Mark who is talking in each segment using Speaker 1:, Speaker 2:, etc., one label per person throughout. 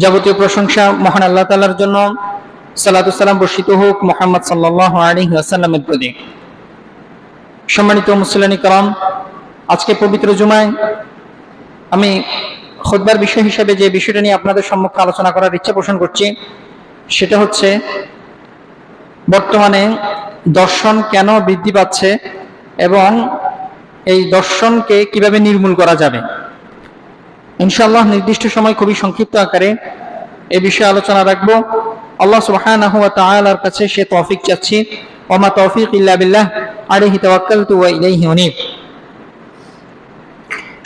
Speaker 1: যাবতীয় প্রশংসা মহান আল্লাহ তাআলার জন্য। সালাতু সালাম বর্ষিত হোক মুহাম্মদ সাল্লাল্লাহু আলাইহি ওয়াসাল্লামের প্রতি। সম্মানিত মুসলিম کرام, আজকে পবিত্র জুমায় আমি খুতবার বিষয় হিসেবে যে বিষয়টা নিয়ে আপনাদের সম্মুখে আলোচনা করার ইচ্ছা পোষণ করছি সেটা হচ্ছে বর্তমানে দর্শন কেন বৃদ্ধি পাচ্ছে এবং এই দর্শনকে কিভাবে নির্মূল করা যাবে। ইনশাআল্লাহ নির্দিষ্ট সময় খুবই সংক্ষিপ্ত আকারে এই বিষয়ে আলোচনা রাখবো। আল্লাহ সুবহানাহু ওয়া তাআলার কাছে সে তৌফিক চাচ্ছি। ওয়া মা তৌফিক ইল্লা বিল্লাহ, আলাইহি তাওয়াক্কালতু ওয়া ইলাইহি উনীব।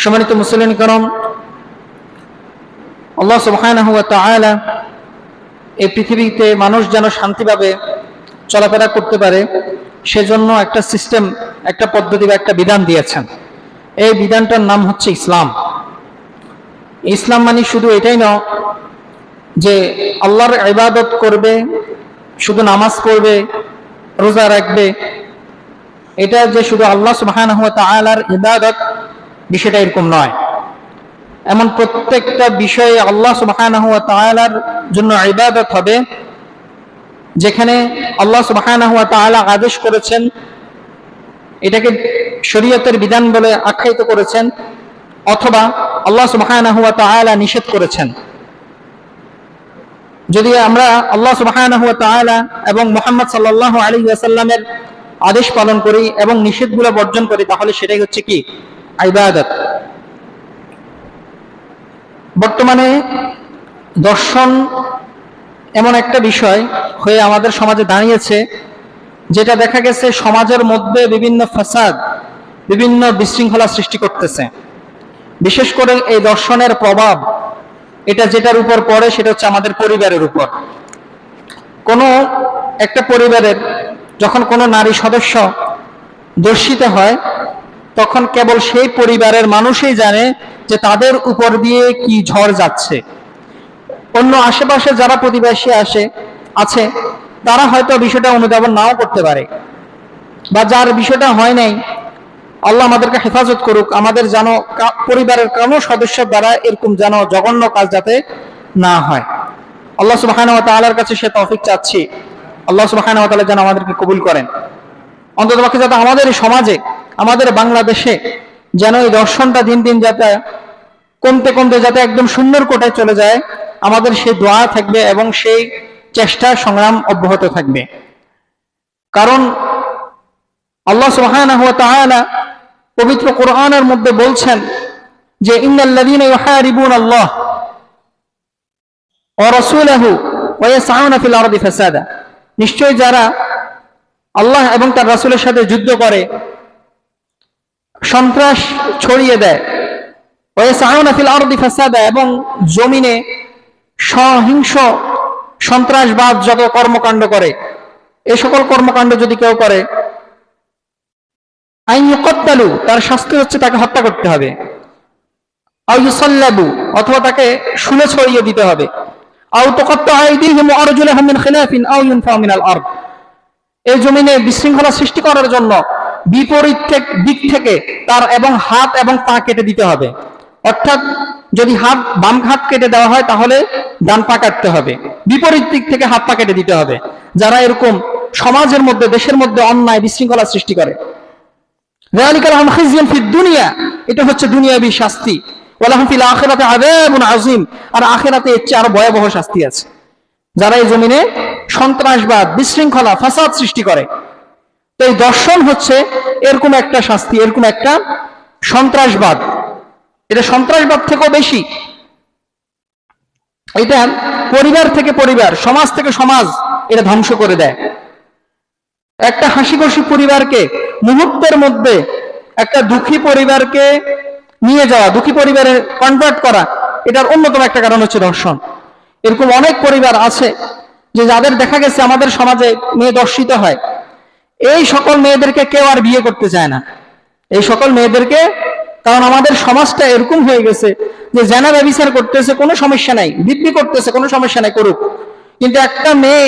Speaker 1: সম্মানিত মুসলিম کرام, আল্লাহ সুবহানাহু ওয়া তাআলা এই পৃথিবীতে মানুষ যেন শান্তিভাবে চলাফেরা করতে পারে সেজন্য একটা সিস্টেম, একটা পদ্ধতি বা একটা বিধান দিয়েছেন। এই বিধানটার নাম হচ্ছে ইসলাম। ইসলাম মানে শুধু এটাই নয় যে আল্লাহর ইবাদত করবে, শুধু নামাজ পড়বে, রোজা রাখবে, এটা যে শুধু আল্লাহ সুবহানাহু ওয়া তাআলার ইবাদত, বিষয়টা এরকম নয়। এমন প্রত্যেকটা বিষয়ে আল্লাহ সুবহানাহু ওয়া তাআলার জন্য ইবাদত হবে যেখানে আল্লাহ সুবহানাহু ওয়া তাআলা আদেশ করেছেন, এটাকে শরীয়তের বিধান বলে আখ্যায়িত করেছেন, অথবা আল্লাহ সুবহানাহু ওয়া তাআলা নিষেধ করেছেন। যদি আমরা আল্লাহ সুবহানাহু ওয়া তাআলা এবং মুহাম্মদ সাল্লাল্লাহু আলাইহি ওয়াসাল্লামের আদেশ পালন করি এবং নিষেধগুলো বর্জন করি তাহলে সেটাই হচ্ছে কি ইবাদত। বর্তমানে দর্শন এমন একটা বিষয় হয়ে আমাদের সমাজে দাঁড়িয়েছে যেটা দেখা গেছে সমাজের মধ্যে বিভিন্ন ফাসাদ, বিভিন্ন বিশৃঙ্খলা সৃষ্টি করতেছে। বিশেষ করে এই দর্শনের প্রভাব এটা যেটার উপর পড়ে সেটা হচ্ছে আমাদের পরিবারের উপর। কোনো একটা পরিবারের যখন কোনো নারী সদস্য দর্শিত হয় তখন কেবল সেই পরিবারের মানুষই জানে যে তাদের উপর দিয়ে কি ঝড় যাচ্ছে। অন্য আশেপাশে যারা প্রতিবেশী আছে তারা হয়তো বিষয়টা অনুধাবন নাও করতে পারে, বা যার বিষয়টা হয় নাই, আল্লাহ আমাদেরকে হেফাজত করুক, আমাদের যেন পরিবারের কোনো সদস্যের দ্বারা এরকম যেন জঘন্য কাজ যাতে না হয়। আল্লাহ সুবহানাহু ওয়া তাআলার কাছে সে তৌফিক চাচ্ছি, আল্লাহ সুবহানাহু ওয়া তাআলা যেন আমাদেরকে কবুল করেন। অন্ততপক্ষে যাতে আমাদের সমাজে, আমাদের বাংলাদেশে যেন এই দর্শনটা দিন দিন যাতে কমতে কমতে যাতে একদম শূন্যর কোটায় চলে যায়, আমাদের সেই দোয়া থাকবে এবং সেই চেষ্টা সংগ্রাম অব্যাহত থাকবে। কারণ আল্লাহ সুবহানাহু ওয়া তাআলা পবিত্র কোরআনের মধ্যে বলছেন যে ইন্নাল্লাযীনা ইউহারিবুনাল্লাহ ওয়া রাসূলাহু ওয়া ইয়াসআউনা ফিল আরদি ফাসাদা, নিশ্চয়ই যারা আল্লাহ এবং তার রাসূলের সাথে যুদ্ধ করে, সন্ত্রাস ছড়িয়ে দেয়, ওয়া ইয়াসআউনা ফিল আরদি ফাসাদা, এবং জমিনে সহিংস সন্ত্রাসবাদ যত কর্মকাণ্ড করে, এই সকল কর্মকাণ্ড যদি কেউ করে, আইয়ুকাত্তালু, তার শাস্তি হচ্ছে তাকে হত্যা করতে হবে, আও ইউসাল্লাবু, অথবা তাকে শুলে ছড়িয়ে দিতে হবে, আও তুকাত্তা আইদিহিম ওয়া আরজুলুহুম মিন খিলাফিন আও ইউনফাউ মিনাল আরদ। এই জমিনে বিশৃঙ্খলা সৃষ্টি করার জন্য বিপরীত দিক থেকে তার এবং হাত এবং পা কেটে দিতে হবে। অর্থাৎ যদি বাম হাত কেটে দেওয়া হয় তাহলে ডান পা কাটতে হবে, বিপরীত দিক থেকে হাত পা কেটে দিতে হবে যারা এরকম সমাজের মধ্যে, দেশের মধ্যে অন্যায় বিশৃঙ্খলা সৃষ্টি করে। যালিকা লাহুম খিজয়ুন ফিদ দুনিয়া, এটা হচ্ছে দুনিয়াবী শাস্তি, ওয়া লাহুম ফিল আখিরাতি আযাবুন আযীম, আর আখিরাতে এর চেয়ে আরো ভয়াবহ শাস্তি আছে যারা এই জমিনে সন্ত্রাসবাদ, বিশৃঙ্খলা, ফাসাদ সৃষ্টি করে। তো এই দর্শন হচ্ছে এরকম একটা শাস্তি, এরকম একটা সন্ত্রাসবাদ। এটা সন্ত্রাসবাদ থেকেও বেশি, এটা পরিবার থেকে পরিবার, সমাজ থেকে সমাজ এটা ধ্বংস করে দেয়। একটা হাসি খুশি পরিবারকে মুহূর্তের মধ্যে একটা দুঃখী পরিবারকে নিয়ে যাওয়া, দুঃখী পরিবারে কনভার্ট করা, এটার অন্যতম একটা কারণ হচ্ছে দর্শন। এরকম অনেক পরিবার আছে যে যাদের দেখা গেছে আমাদের সমাজে মেয়ে দর্শিত হয়, এই সকল মেয়েদেরকে কেউ আর বিয়ে করতে চায় না। এই সকল মেয়েদেরকে, কারণ আমাদের সমাজটা এরকম হয়ে গেছে যে জেনা ব্যভিচার করতেছে কোনো সমস্যা নাই, বিক্রি করতেছে কোনো সমস্যা নাই, করুক, কিন্তু একটা মেয়ে,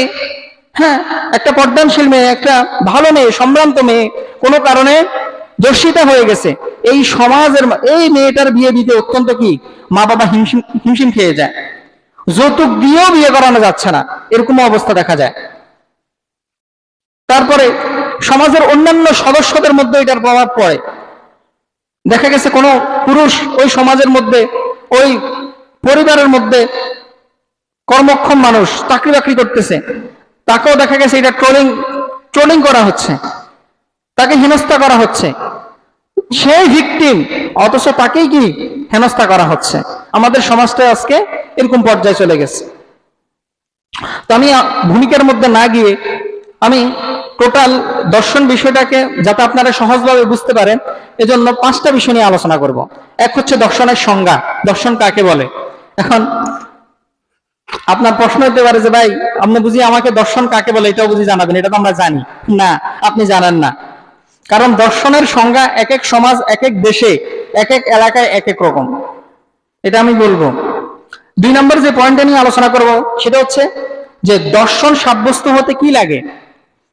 Speaker 1: হ্যাঁ, একটা পর্দানশীল মেয়ে, একটা ভালো মেয়ে, সম্ভ্রান্ত মেয়ে কোনো কারণে দর্শিত হয়ে গেছে, এই সমাজের এই মেয়েটার বিয়ে দিতে অত্যন্ত কি মা বাবা হিমশিম খেয়ে যায়। যৌতুক দিয়েও বিয়ে করানো যাচ্ছে না, এরকম অবস্থা দেখা যায়। তারপরে সমাজের অন্যান্য সদস্যদের মধ্যে এটার প্রভাব পড়ে। দেখা গেছে কোনো পুরুষ ওই সমাজের মধ্যে, ওই পরিবারের মধ্যে কর্মক্ষম মানুষ চাকরি বাকরি করতেছে, তাকেও দেখা গেছে এটা ট্রোলিং করা হচ্ছে, তাকে হেনস্থা করা হচ্ছে, সেই ভিকটিম, অথচ তাকেই কি হেনস্থা করা হচ্ছে। আমাদের সমাজটা আজকে এরকম পর্যায়ে চলে গেছে। তো আমি ভূমিকার মধ্যে না গিয়ে আমি টোটাল দর্শন বিষয়টাকে যাতে আপনারা সহজভাবে বুঝতে পারেন, এজন্য 5টা বিষয় নিয়ে আলোচনা করব। এক হচ্ছে দর্শনের সংজ্ঞা, দর্শন কাকে বলে। এখন আপনার প্রশ্ন হতে পারে যে ভাই আপনি বুঝি আমাকে দর্শন কাকে বলে এটাও বুঝি জানাবেন, এটা তো আমরা জানি না। আপনি জানেন না, কারণ দর্শনের সংজ্ঞা এক এক সমাজ, এক এক দেশে, এক এক এলাকায় এক এক রকম। এটা আমি বলবো। 2 নম্বর যে পয়েন্টটা নিয়ে আলোচনা করব সেটা হচ্ছে যে দর্শন সাব্যস্ত হতে কি লাগে।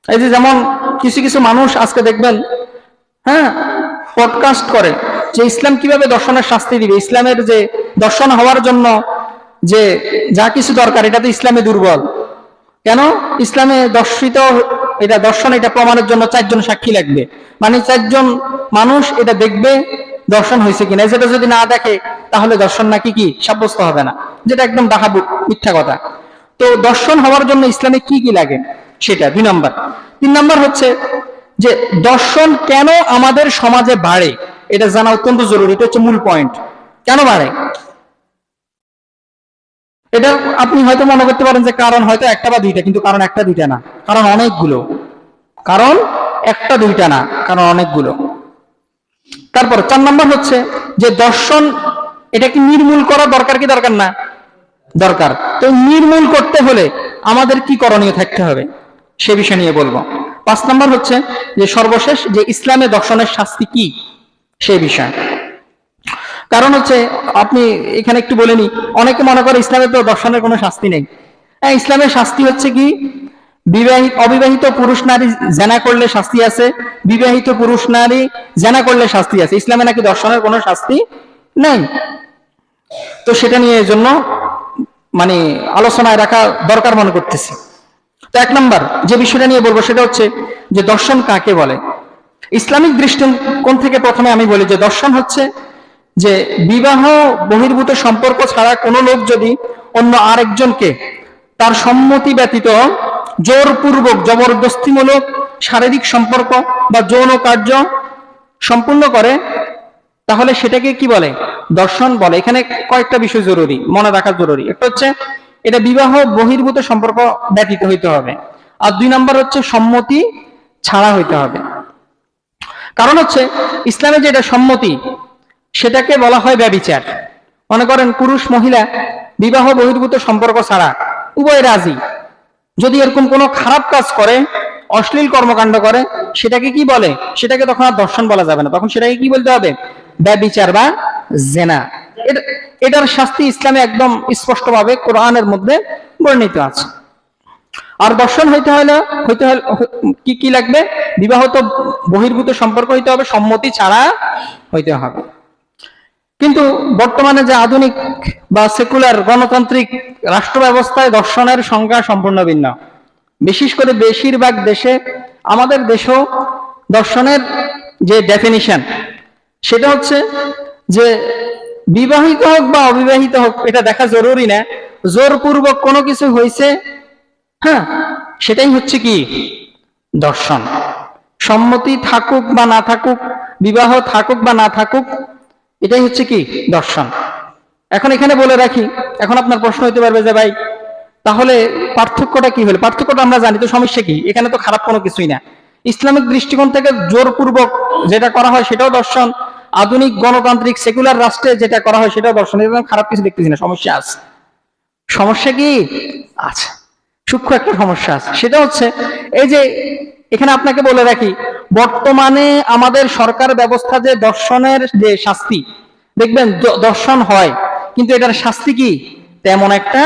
Speaker 1: এই যে যেমন কিছু কিছু মানুষ আজকে দেখবেন, হ্যাঁ, পডকাস্ট করে যে ইসলাম কিভাবে দর্শনের শাস্তি দিবে, ইসলামের যে দর্শন হওয়ার জন্য যে যা কিছু দরকার এটা তো ইসলামে দুর্বল। কেন? ইসলামে দর্শিত এটা দর্শন, এটা প্রমাণের জন্য 4 জন সাক্ষী লাগবে, মানে 4 জন মানুষ এটা দেখবে দর্শন হয়েছে কিনা। যেটা যদি না দেখে তাহলে দর্শন নাকি কি সাব্যস্ত হবে না, যেটা একদম ডাহাবু মিথ্যা কথা। তো দর্শন হওয়ার জন্য ইসলামে কি কি লাগে সেটা 2 নম্বর। 3 নম্বর হচ্ছে যে দর্শন কেন আমাদের সমাজে বাড়ে, এটা জানা অত্যন্ত জরুরি। এটা হচ্ছে মূল পয়েন্ট, কেন বাড়ে। এটা আপনি হয়তো মনে করতে পারেন যে কারণ হয়তো একটা বা দুইটা, কিন্তু কারণ একটা দুইটা না, কারণ অনেকগুলো। কারণ একটা দুইটা না, কারণ অনেকগুলো। তারপর 4 নম্বর হচ্ছে যে দর্শন এটা কি নির্মূল করা দরকার কি দরকার না? দরকার। তো নির্মূল করতে হলে আমাদের কি করণীয় থাকতে হবে সে বিষয় নিয়ে বলবো। 5 নম্বর হচ্ছে যে সর্বশেষ যে ইসলামে দর্শনের শাস্তি কি সেই বিষয়। কারণ হচ্ছে আপনি এখানে একটু বলে নি, অনেকে মনে করে ইসলামে তো দর্শনের কোনো শাস্তি নেই। হ্যাঁ, ইসলামের শাস্তি হচ্ছে কি, অবিবাহিত পুরুষ নারী জেনা করলে শাস্তি আছে, বিবাহিত পুরুষ নারী জেনা করলে শাস্তি আছে। ইসলামে নাকি দর্শনের কোনো শাস্তি নেই। তো সেটা নিয়ে এই জন্য মানে আলোচনায় রাখা দরকার মনে করতেছি। তো 1 নম্বর যে বিষয়টা নিয়ে বলবো সেটা হচ্ছে যে দর্শন কাকে বলে। ইসলামিক দৃষ্টিকোণ থেকে প্রথমে আমি বলি যে দর্শন হচ্ছে যে বিবাহ বহির্ভূত সম্পর্ক ছাড়া কোনো লোক যদি অন্য আরেকজনকে তার সম্মতি ব্যতীত জোরপূর্বক জবরদস্তিমূলক শারীরিক সম্পর্ক বা যৌন কার্য সম্পূর্ণ করে তাহলে সেটাকে কি বলে? দর্শন বলে। এখানে কয়েকটা বিষয় জরুরি মনে রাখা জরুরি। একটা হচ্ছে এটা বিবাহ বহির্ভূত সম্পর্ক ব্যতীত হইতে হবে, আর 2 নম্বর হচ্ছে সম্মতি ছাড়া হইতে হবে। কারণ হচ্ছে ইসলামে যেটা সম্মতি সেটাকে বলা হয় ব্যভিচার। মনে করেন পুরুষ মহিলা বিবাহ বহির্ভূত সম্পর্ক ছাড়া উভয় রাজি, যদি এরকম কোনো খারাপ কাজ করে, অশ্লীল কর্মকাণ্ড করে, সেটাকে কি বলে? সেটাকে তখন আর দর্শন বলা যাবে না, তখন সেটাকে কি বলতে হবে? ব্যভিচার বা জেনা। এটার শাস্তি ইসলামে একদম স্পষ্টভাবে কোরআনের মধ্যে বর্ণিত আছে। আর দর্শন হইতে হলে কি কি লাগবে? বিবাহ তো বহির্ভূত সম্পর্ক হইতে হবে, সম্মতি ছাড়া হইতে হবে। কিন্তু বর্তমানে যে আধুনিক বা সেকুলার গণতান্ত্রিক রাষ্ট্র ব্যবস্থায় দর্শনের সংজ্ঞা সম্পূর্ণ ভিন্ন। বিশেষ করে বেশিরভাগ দেশে, আমাদের দেশেও দর্শনের যে ডেফিনিশন সেটা হচ্ছে যে বিবাহিত হোক বা অবিবাহিত হোক এটা দেখা জরুরি না, জোরপূর্বক কোনো কিছু হয়েছে, হ্যাঁ, সেটাই হচ্ছে কি দর্শন। সম্মতি থাকুক বা না থাকুক, বিবাহ থাকুক বা না থাকুক, এটাই হচ্ছে কি দর্শন। এখন এখানে বলে রাখি, এখন আপনার প্রশ্ন হতে পারবে যে ভাই তাহলে পার্থক্যটা কি হলো? পার্থক্যটা আমরা জানি, তো সমস্যা কি? এখানে তো খারাপ কোনো কিছুই না। ইসলামিক দৃষ্টিকোণ থেকে জোরপূর্বক যেটা করা হয় সেটাও দর্শন, আধুনিক গণতান্ত্রিক সেকুলার রাষ্ট্রে যেটা করা হয় সেটাও দর্শন। এরকম খারাপ কিছু দেখতেছি না। সমস্যা আছে। সমস্যা কি আছে? সূক্ষ্ম একটা সমস্যা আছে। সেটা হচ্ছে এই যে এখানে আপনাকে বলে রাখি, বর্তমানে আমাদের সরকার ব্যবস্থা যে দর্শনের যে শাস্তি, দেখবেন দর্শন হয় কিন্তু এটার শাস্তি কি তেমন একটা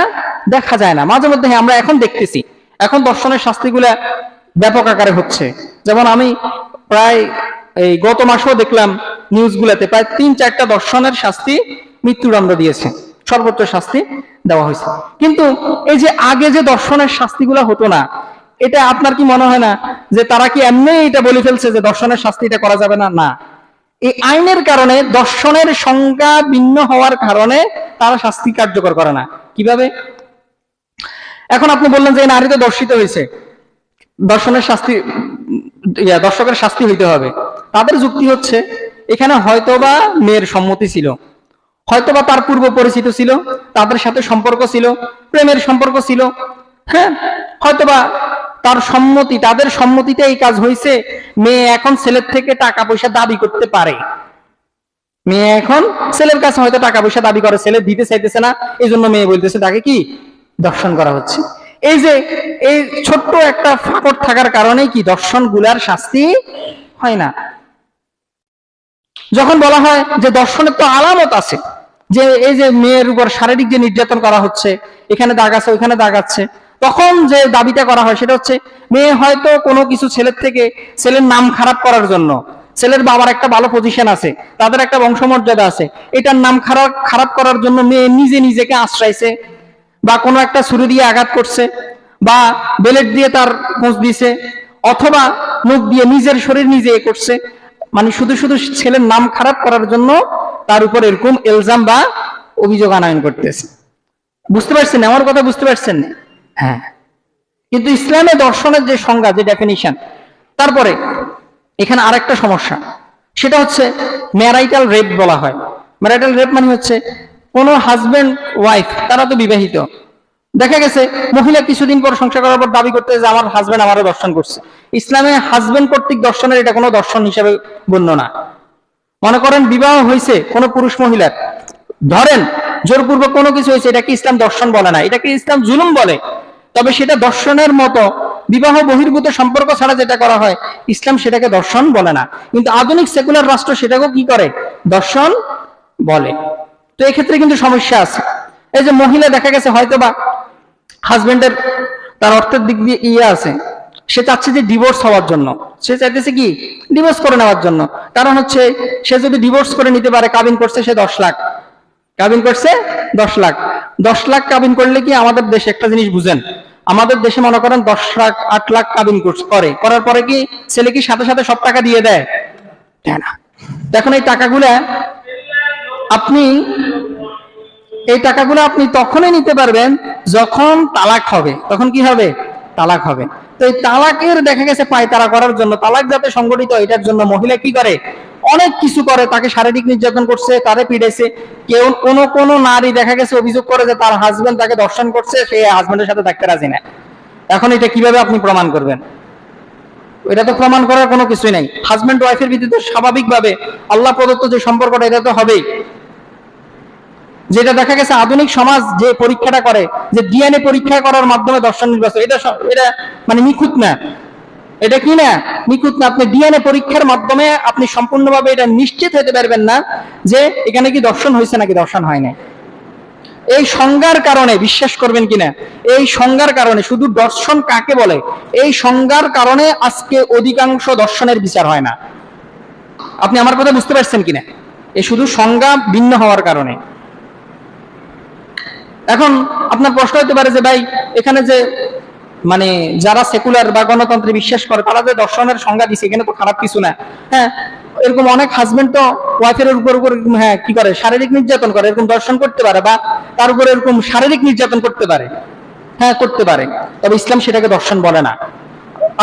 Speaker 1: দেখা যায় না। মাঝে মধ্যে আমরা এখন দেখতেছি, এখন দর্শনের শাস্তিগুলা ব্যাপক আকারে হচ্ছে। যেমন আমি প্রায় এই গত মাসেও দেখলাম নিউজগুলোতে প্রায় 3-4টা দর্শনের শাস্তি মৃত্যুদণ্ড দিয়েছে। সর্বোচ্চ শাস্তি দেওয়া হয়েছে। কিন্তু এই যে আগে যে দর্শনের শাস্তিগুলো হতো না, এটা আপনার কি মনে হয় না যে তারা কি এমনি এটা বলে ফেলছে যে দর্শনের শাস্তি এটা করা যাবে না? না, এই আইনের কারণে, দর্শনের সংজ্ঞা ভিন্ন হওয়ার কারণে তারা শাস্তি কার্যকর করে না। কিভাবে? এখন আপনি বললেন যে নারী তো দর্শিত হয়েছে, দর্শনের শাস্তি, দর্শকের শাস্তি হইতে হবে। তাদের যুক্তি হচ্ছে এখানে হয়তোবা মেয়ের সম্মতি ছিল, হয়তোবা তার পূর্ব পরিচিত ছিল, তাদের সাথে সম্পর্ক ছিল, প্রেমের সম্পর্ক ছিল, হ্যাঁ, হয়তোবা তার সম্মতি, তাদের সম্মতিতে এই কাজ হয়েছে। মেয়ে এখন ছেলের থেকে টাকা পয়সা দাবি করতে পারে, মেয়ে এখন ছেলের কাছে হয়তো টাকা পয়সা দাবি করে, ছেলে দিতে চাইতেছে না, এই জন্য মেয়ে বলতেছে তাকে কি দর্শন করা হচ্ছে। এই যে এই ছোট্ট একটা ফাঁকট থাকার কারণে কি দর্শন গুলার শাস্তি হয় না। যখন বলা হয় যে দর্শনের তো আলামত আছে, যে এই যে মেয়ের উপর শারীরিক যে নির্যাতন করা হচ্ছে, এখানে দাগ আছে ওইখানে দাগ আছে, তখন যে দাবিটা করা হয় সেটা হচ্ছে মেয়ে হয়তো কোনো কিছু ছেলের থেকে, ছেলের নাম খারাপ করার জন্য, ছেলের বাবার একটা ভালো পজিশন আছে, তাদের একটা বংশমর্যাদা আছে, এটার নাম খারাপ করার জন্য মেয়ে নিজে নিজেকে আশ্রাইছে, বা কোনো একটা ছুরি দিয়ে আঘাত করছে, বা বেলেট দিয়ে তার খোঁজ দিছে, অথবা মুখ দিয়ে নিজের শরীর নিজে করছে, মানে শুধু শুধু ছেলের নাম খারাপ করার জন্য তার উপর এরকম ইলজাম বা অভিযোগ আনয়ন করতেছে। বুঝতে পারছেন আমার কথা? বুঝতে পারছেন? হ্যাঁ। কিন্তু ইসলামে দর্শনের যে সংজ্ঞা, যে ডেফিনিশন, তারপরে এখানে আরেকটা সমস্যা, সেটা হচ্ছে ম্যারাইটাল রেপ বলা হয়। ম্যারাইটাল রেপ মানে হচ্ছে কোন হাজবেন্ড ওয়াইফ, তারা তো বিবাহিত, দেখা গেছে মহিলা কিছুদিন পর সংসার করার পর দাবি করতে যে আমার হাজবেন্ড আমারও দর্শন করছে। ইসলামে হাজবেন্ড কর্তৃক দর্শনের এটা কোনো দর্শন হিসেবে গণ্য না। মনে করেন বিবাহ হয়েছে কোনো পুরুষ মহিলার, ধরেন জোরপূর্বক কোনো কিছু হয়েছে, এটাকে ইসলাম দর্শন বলে না, এটাকে ইসলাম জুলুম বলে। তবে সেটা দর্শনের মতো বিবাহ বহির্ভূত সম্পর্ক ছাড়া যেটা করা হয়, ইসলাম সেটাকে দর্শন বলে না। কিন্তু আধুনিক সেকুলার রাষ্ট্র সেটাকেও কি করে? দর্শন বলে। তো এক্ষেত্রে কিন্তু সমস্যা আছে। এই যে মহিলা দেখা গেছে হয়তোবা হাজবেন্ডের তার অর্থের দিক দিয়ে ইয়ে আছে, সে চাচ্ছে যে ডিভোর্স হওয়ার জন্য, সে চাইতেছে কি ডিভোর্স করে নেওয়ার জন্য। কারণ হচ্ছে সে যদি ডিভোর্স করে নিতে পারে, কাবিন করছে সে 10 লাখ, কাবিন করছে 10 লাখ, 10 লাখ কাবিন করলে কি আমাদের দেশে একটা জিনিস বুঝেন, আমাদের দেশে মনে করেন 10 লাখ 8 লাখ কাবিন করে, করার পরে কি ছেলে কি সাথে সাথে সব টাকা দিয়ে দেয়? না। এখন এই টাকাগুলা আপনি, এই টাকাগুলো আপনি তখনই নিতে পারবেন যখন তালাক হবে। তখন কি হবে? তালাক হবে। তো এই তালাকের দেখা গেছে পায়তারা করার জন্য, তালাক যাতে সংগঠিত, এটার জন্য মহিলা কি করে? অনেক কিছু করে। তাকে শারীরিক নির্যাতন করছে, তারে পিড়েছে। কেউ কোন নারী দেখা গেছে অভিযোগ করে যে তার হাজবেন্ড তাকে দর্শন করছে, সে হাজবেন্ডের সাথে থাকতে রাজি না। এখন এটা কিভাবে আপনি প্রমাণ করবেন? এটা তো প্রমাণ করার কোনো কিছুই নাই। হাজবেন্ড ওয়াইফের ভিত্তিতে স্বাভাবিকভাবে আল্লাহ প্রদত্ত যে সম্পর্কটা, এটা তো হবেই। যেটা দেখা গেছে আধুনিক সমাজ যে পরীক্ষাটা করে, যে ডিএনএ পরীক্ষা করার মাধ্যমে দর্শন নির্বাচন, এটা মানে নিখুঁত না। এটা কি না? নিখুঁত না। আপনি ডিএনএ পরীক্ষার মাধ্যমে আপনি সম্পূর্ণভাবে এটা নিশ্চিত হতে পারবেন না যে এখানে কি দর্শন হয়েছে নাকি দর্শন হয় না। এই সংজ্ঞার কারণে, বিশ্বাস করবেন কিনা, এই সংজ্ঞার কারণে, শুধু দর্শন কাকে বলে, এই সংজ্ঞার কারণে আজকে অধিকাংশ দর্শনের বিচার হয় না। আপনি আমার কথা বুঝতে পারছেন কিনা? এই শুধু সংজ্ঞা ভিন্ন হওয়ার কারণে। এখন আপনার প্রশ্ন হতে পারে যে ভাই, এখানে যে মানে যারা সেকুলার বা গণতন্ত্রে বিশ্বাস করে, তারা যে দর্শনের সংজ্ঞা দিচ্ছে, এখানে তো খারাপ কিছু না। হ্যাঁ, এরকম অনেক হাজবেন্ড তো ওয়াইফের উপর হ্যাঁ কি করে, শারীরিক নির্যাতন করে, এরকম দর্শন করতে পারে, বা তার উপরে এরকম শারীরিক নির্যাতন করতে পারে। হ্যাঁ, করতে পারে। তবে ইসলাম সেটাকে দর্শন বলে না।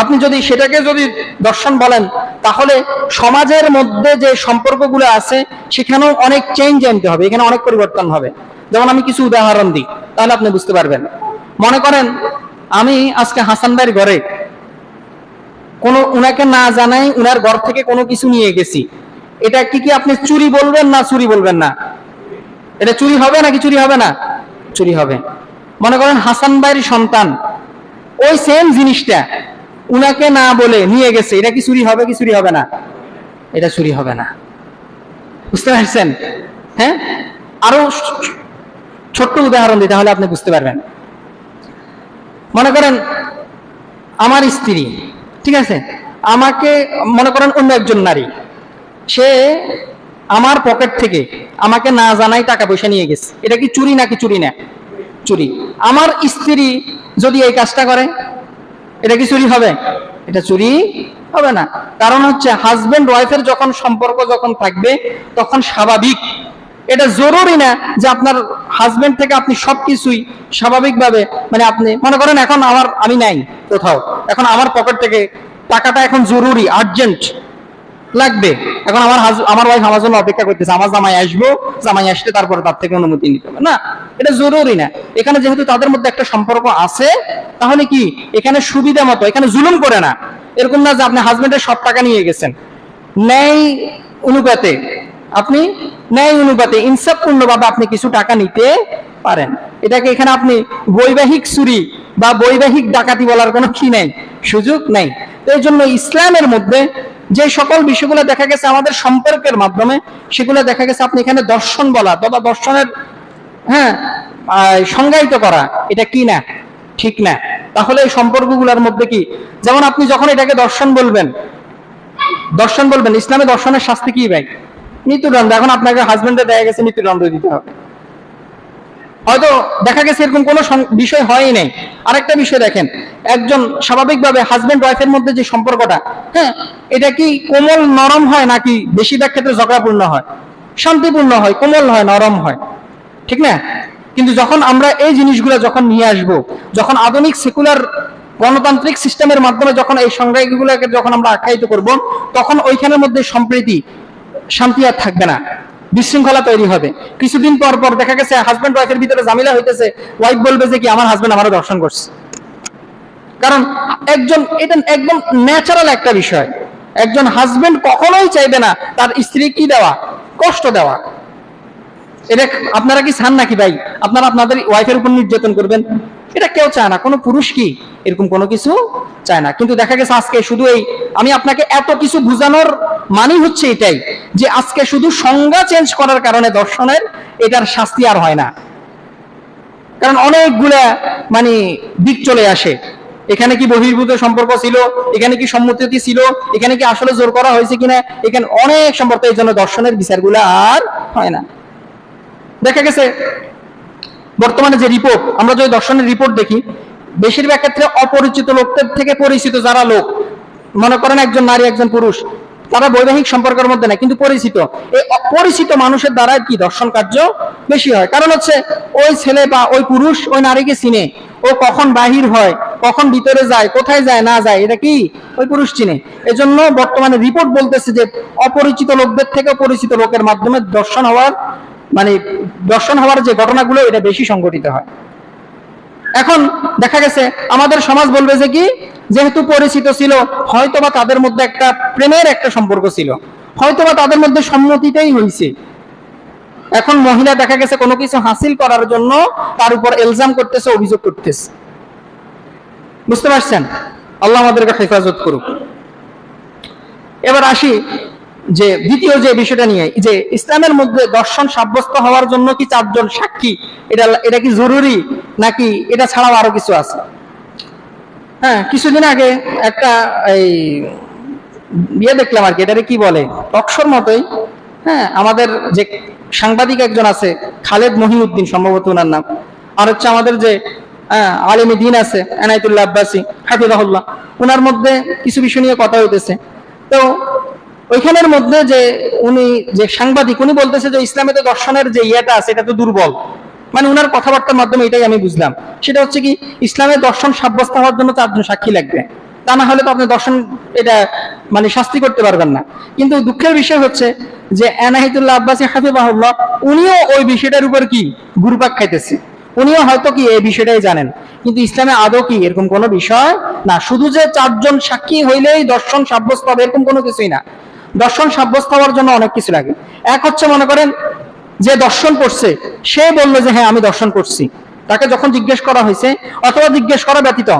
Speaker 1: আপনি যদি সেটাকে যদি দর্শন বলেন, তাহলে সমাজের মধ্যে যে সম্পর্কগুলো আছে সেখানেও অনেক চেঞ্জ আনতে হবে, এখানে অনেক পরিবর্তন হবে। যেমন আমি কিছু উদাহরণ দিই, তাহলে আপনি বুঝতে পারবেন। মনে করেন আমি আজকে হাসান ভাইয়ের ঘরে উনাকে না জানাই উনার ঘর থেকে কোনো কিছু নিয়ে গেছি, এটা কি আপনি চুরি বলবেন না চুরি বলবেন না? এটা চুরি হবে নাকি চুরি হবে না? চুরি হবে। মনে করেন হাসান ভাইয়ের সন্তান ওই সেম জিনিসটা উনাকে না বলে নিয়ে গেছে, এটা কি চুরি হবে কি চুরি হবে না? এটা চুরি হবে না। বুঝতে পারছেন? হ্যাঁ, আরো ছোট্ট উদাহরণ দিই, তাহলে আপনি বুঝতে পারবেন। মনে করেন আমার স্ত্রী, ঠিক আছে, আমাকে মনে করেন অন্য একজন নারী, সে আমার পকেট থেকে আমাকে না জানাই টাকা পয়সা নিয়ে গেছে, এটা কি চুরি নাকি চুরি না? চুরি। আমার স্ত্রী যদি এই কাজটা করে, এটা কি চুরি হবে? এটা চুরি হবে না। কারণ হচ্ছে হাজবেন্ড ওয়াইফের যখন সম্পর্ক যখন থাকবে তখন স্বাভাবিক, এটা জরুরি না যে আপনার হাজবেন্ড থেকে আপনি সবকিছুই স্বাভাবিকভাবে, মানে আপনি মনে করেন এখন আমি নাই কোথাও, এখন আমার পকেট থেকে টাকাটা এখন জরুরি, আর্জেন্ট লাগবে, এখন আমার ওয়াইফ আমার জন্য অপেক্ষা করতেছে, আমার জামাই আসবো, জামাই আসলে তারপরে তার থেকে অনুমতি নিতে হবে না, এটা জরুরি না। এখানে যেহেতু তাদের মধ্যে একটা সম্পর্ক আছে, তাহলে কি এখানে সুবিধা মতো, এখানে জুলুম করে না। এরকম না যে আপনি হাজবেন্ডের সব টাকা নিয়ে গেছেন, ন্যায় অনুপাতে আপনি ন্যায় অনুপাতে ইনসাফপূর্ণভাবে আপনি কিছু টাকা নিতে পারেন। এটাকে এখানে আপনি বৈবাহিক চুরি বা বৈবাহিক ডাকাতি বলার কোনো কি নেই, সুযোগ নেই। তো এই জন্য ইসলামের মধ্যে যে সকল বিষয়গুলো দেখা গেছে আমাদের সম্পর্কের মাধ্যমে, সেগুলো দেখা গেছে আপনি এখানে দর্শন বলা বা দর্শনের সংজ্ঞায়িত করা, এটা কি না, ঠিক না। তাহলে এই সম্পর্কগুলোর মধ্যে কি, যেমন আপনি যখন এটাকে দর্শন বলবেন, ইসলামে দর্শনের শাস্তি কি ভাই? মৃত্যুদণ্ড। এখন আপনাকে হাজবেন্ডে দেখা গেছে মৃত্যুদণ্ড দিতে হবে, হয়তো দেখা গেছে এরকম কোনো বিষয় হয়ই নাই। আরেকটা বিষয় দেখেন, একজন স্বাভাবিকভাবে হাজবেন্ড ওয়াইফের মধ্যে যে সম্পর্কটা, এটা কি কোমল নরম হয় নাকি বেশিরভাগ ক্ষেত্রে ঝগড়াপূর্ণ হয়? শান্তিপূর্ণ হয়, কোমল হয়, নরম হয়, ঠিক না? কিন্তু যখন আমরা এই জিনিসগুলো যখন নিয়ে আসব, যখন আধুনিক সেকুলার গণতান্ত্রিক সিস্টেমের মাধ্যমে যখন এই সংজ্ঞাগুলোকে যখন আমরা আখ্যায়িত করব, তখন ওইখানের মধ্যে সম্প্রীতি শান্তি আর থাকবে না, বিশৃঙ্খলা তৈরি হবে। কিছুদিন পর পর দেখা গেছে হাজবেন্ড ওয়াইফের ভিতরে ঝামেলা হইতেছে, ওয়াইফ বলবে যে কি আমার হাজবেন্ড আমারও দর্শন করছে। কারণ এটা একদম ন্যাচারাল একটা বিষয়, একজন হাজবেন্ড কখনোই চাইবে না তার স্ত্রী কি দেওয়া, কষ্ট দেওয়া। এটা আপনারা কি চান নাকি ভাই আপনারা আপনাদের ওয়াইফের উপর নির্যাতন করবেন? এটা কেউ চায় না, কোনো পুরুষ কি এরকম কোনো কিছু চায় না। কিন্তু দেখা গেছে আজকে শুধু আমি আপনাকে এত কিছু বুঝানোর মানে হচ্ছে এটাই যে আজকে শুধু সংজ্ঞা চেঞ্জ করার কারণে দর্শনের এটার শাস্তি আর হয় না। কারণ অনেকগুলা মানে দিক চলে আসে, এখানে কি বহির্ভূত সম্পর্ক ছিল, এখানে কি সম্মতি ছিল, এখানে কি আসলে জোর করা হয়েছে কিনা, এখানে অনেক সম্পর্ক, এই জন্য দর্শনের বিচারগুলো আর হয় না। দেখা গেছে বর্তমানে যে রিপোর্ট, আমরা যদি দর্শনের রিপোর্ট দেখি, বেশিরভাগ ক্ষেত্রে অপরিচিত লোকদের থেকে পরিচিত যারা লোক, মনে করেন একজন নারী একজন পুরুষ, তারা বৈবাহিক সম্পর্কের মধ্যে না কিন্তু পরিচিত, এই অপরিচিত মানুষের দ্বারা কি দর্শন কার্য বেশি হয়। কারণ হচ্ছে ওই ছেলে বা ওই পুরুষ ওই নারীকে চিনে, ও কখন বাহির হয়, কখন ভিতরে যায়, কোথায় যায় না যায়, এটা কি ওই পুরুষ চিনে। এজন্য বর্তমানে রিপোর্ট বলতেছে যে অপরিচিত লোকদের থেকে পরিচিত লোকের মাধ্যমে দর্শন হওয়ার যে ঘটনাগুলো এটা বেশি সংঘটিত হয়। এখন দেখা গেছে আমাদের সমাজ বলবে যে কি, যেহেতু পরিচিত ছিল, হয়তোবা তাদের মধ্যে একটা প্রেমের একটা সম্পর্ক ছিল, হয়তোবা তাদের মধ্যে সম্মতিটাই হয়েছে। এখন মহিলা দেখা গেছে কোনো কিছু হাসিল করার জন্য তার উপর ইলজাম করতেছে, অভিযোগ করতেছে। বুঝতে পারছেন? আল্লাহ আমাদেরকে হেফাজত করুক। এবার আসি যে দ্বিতীয় যে বিষয়টা নিয়ে, যে ইসলামের মধ্যে দর্শন সাব্যস্ত হওয়ার জন্য কি 4 জন সাক্ষী, এটা কি জরুরি নাকি এটা ছাড়াও আরো কিছু আছে? কিছুদিন আগে একটা দেখলাম আর কি, এটারে কি বলে, টকশোর মতোই, আমাদের যে সাংবাদিক একজন আছে, খালেদ মহিউদ্দিন সম্ভবত ওনার নাম, আর হচ্ছে আমাদের যে আলেমে দ্বীন আছে এনায়েতুল্লাহ আব্বাসী হাফিজাহুল্লাহ, ওনার মধ্যে কিছু বিষয় নিয়ে কথা হইতেছে। তো ওইখানের মধ্যে যে উনি যে সাংবাদিক, উনি বলতেছে যে ইসলামে তো দর্শনের যে ইয়েটা আছে এটা তো দুর্বল। মানে উনার কথাবার্তার মাধ্যমে এটাই আমি বুঝলাম, সেটা হচ্ছে কি, ইসলামে দর্শন সাব্যস্ত হওয়ার জন্য 4 জন সাক্ষী লাগবে, তা না হলে তো আপনি দর্শন এটা মানে শাস্তি করতে পারবেন না। কিন্তু দুঃখের বিষয় হচ্ছে যে এনায়েতুল্লাহ আব্বাসী হাফিজাহুল্লাহ উনিও ওই বিষয়টার উপর কি ঘুরপাক খাইতেছে, উনিও হয়তো কি এই বিষয়টাই জানেন, কিন্তু ইসলামে আদৌ কি এরকম কোনো বিষয় না। শুধু যে 4 জন সাক্ষী হইলেই দর্শন সাব্যস্ত হবে এরকম কোনো কিছুই না। দর্শন সাব্যস্ত হওয়ার জন্য অনেক কিছু লাগে। এক হচ্ছে মনে করেন যে দর্শন করছে, সে বললো যে হ্যাঁ আমি দর্শন করছি, তাকে যখন জিজ্ঞেস করা হয়েছে অথবা জিজ্ঞেস করা ব্যতীত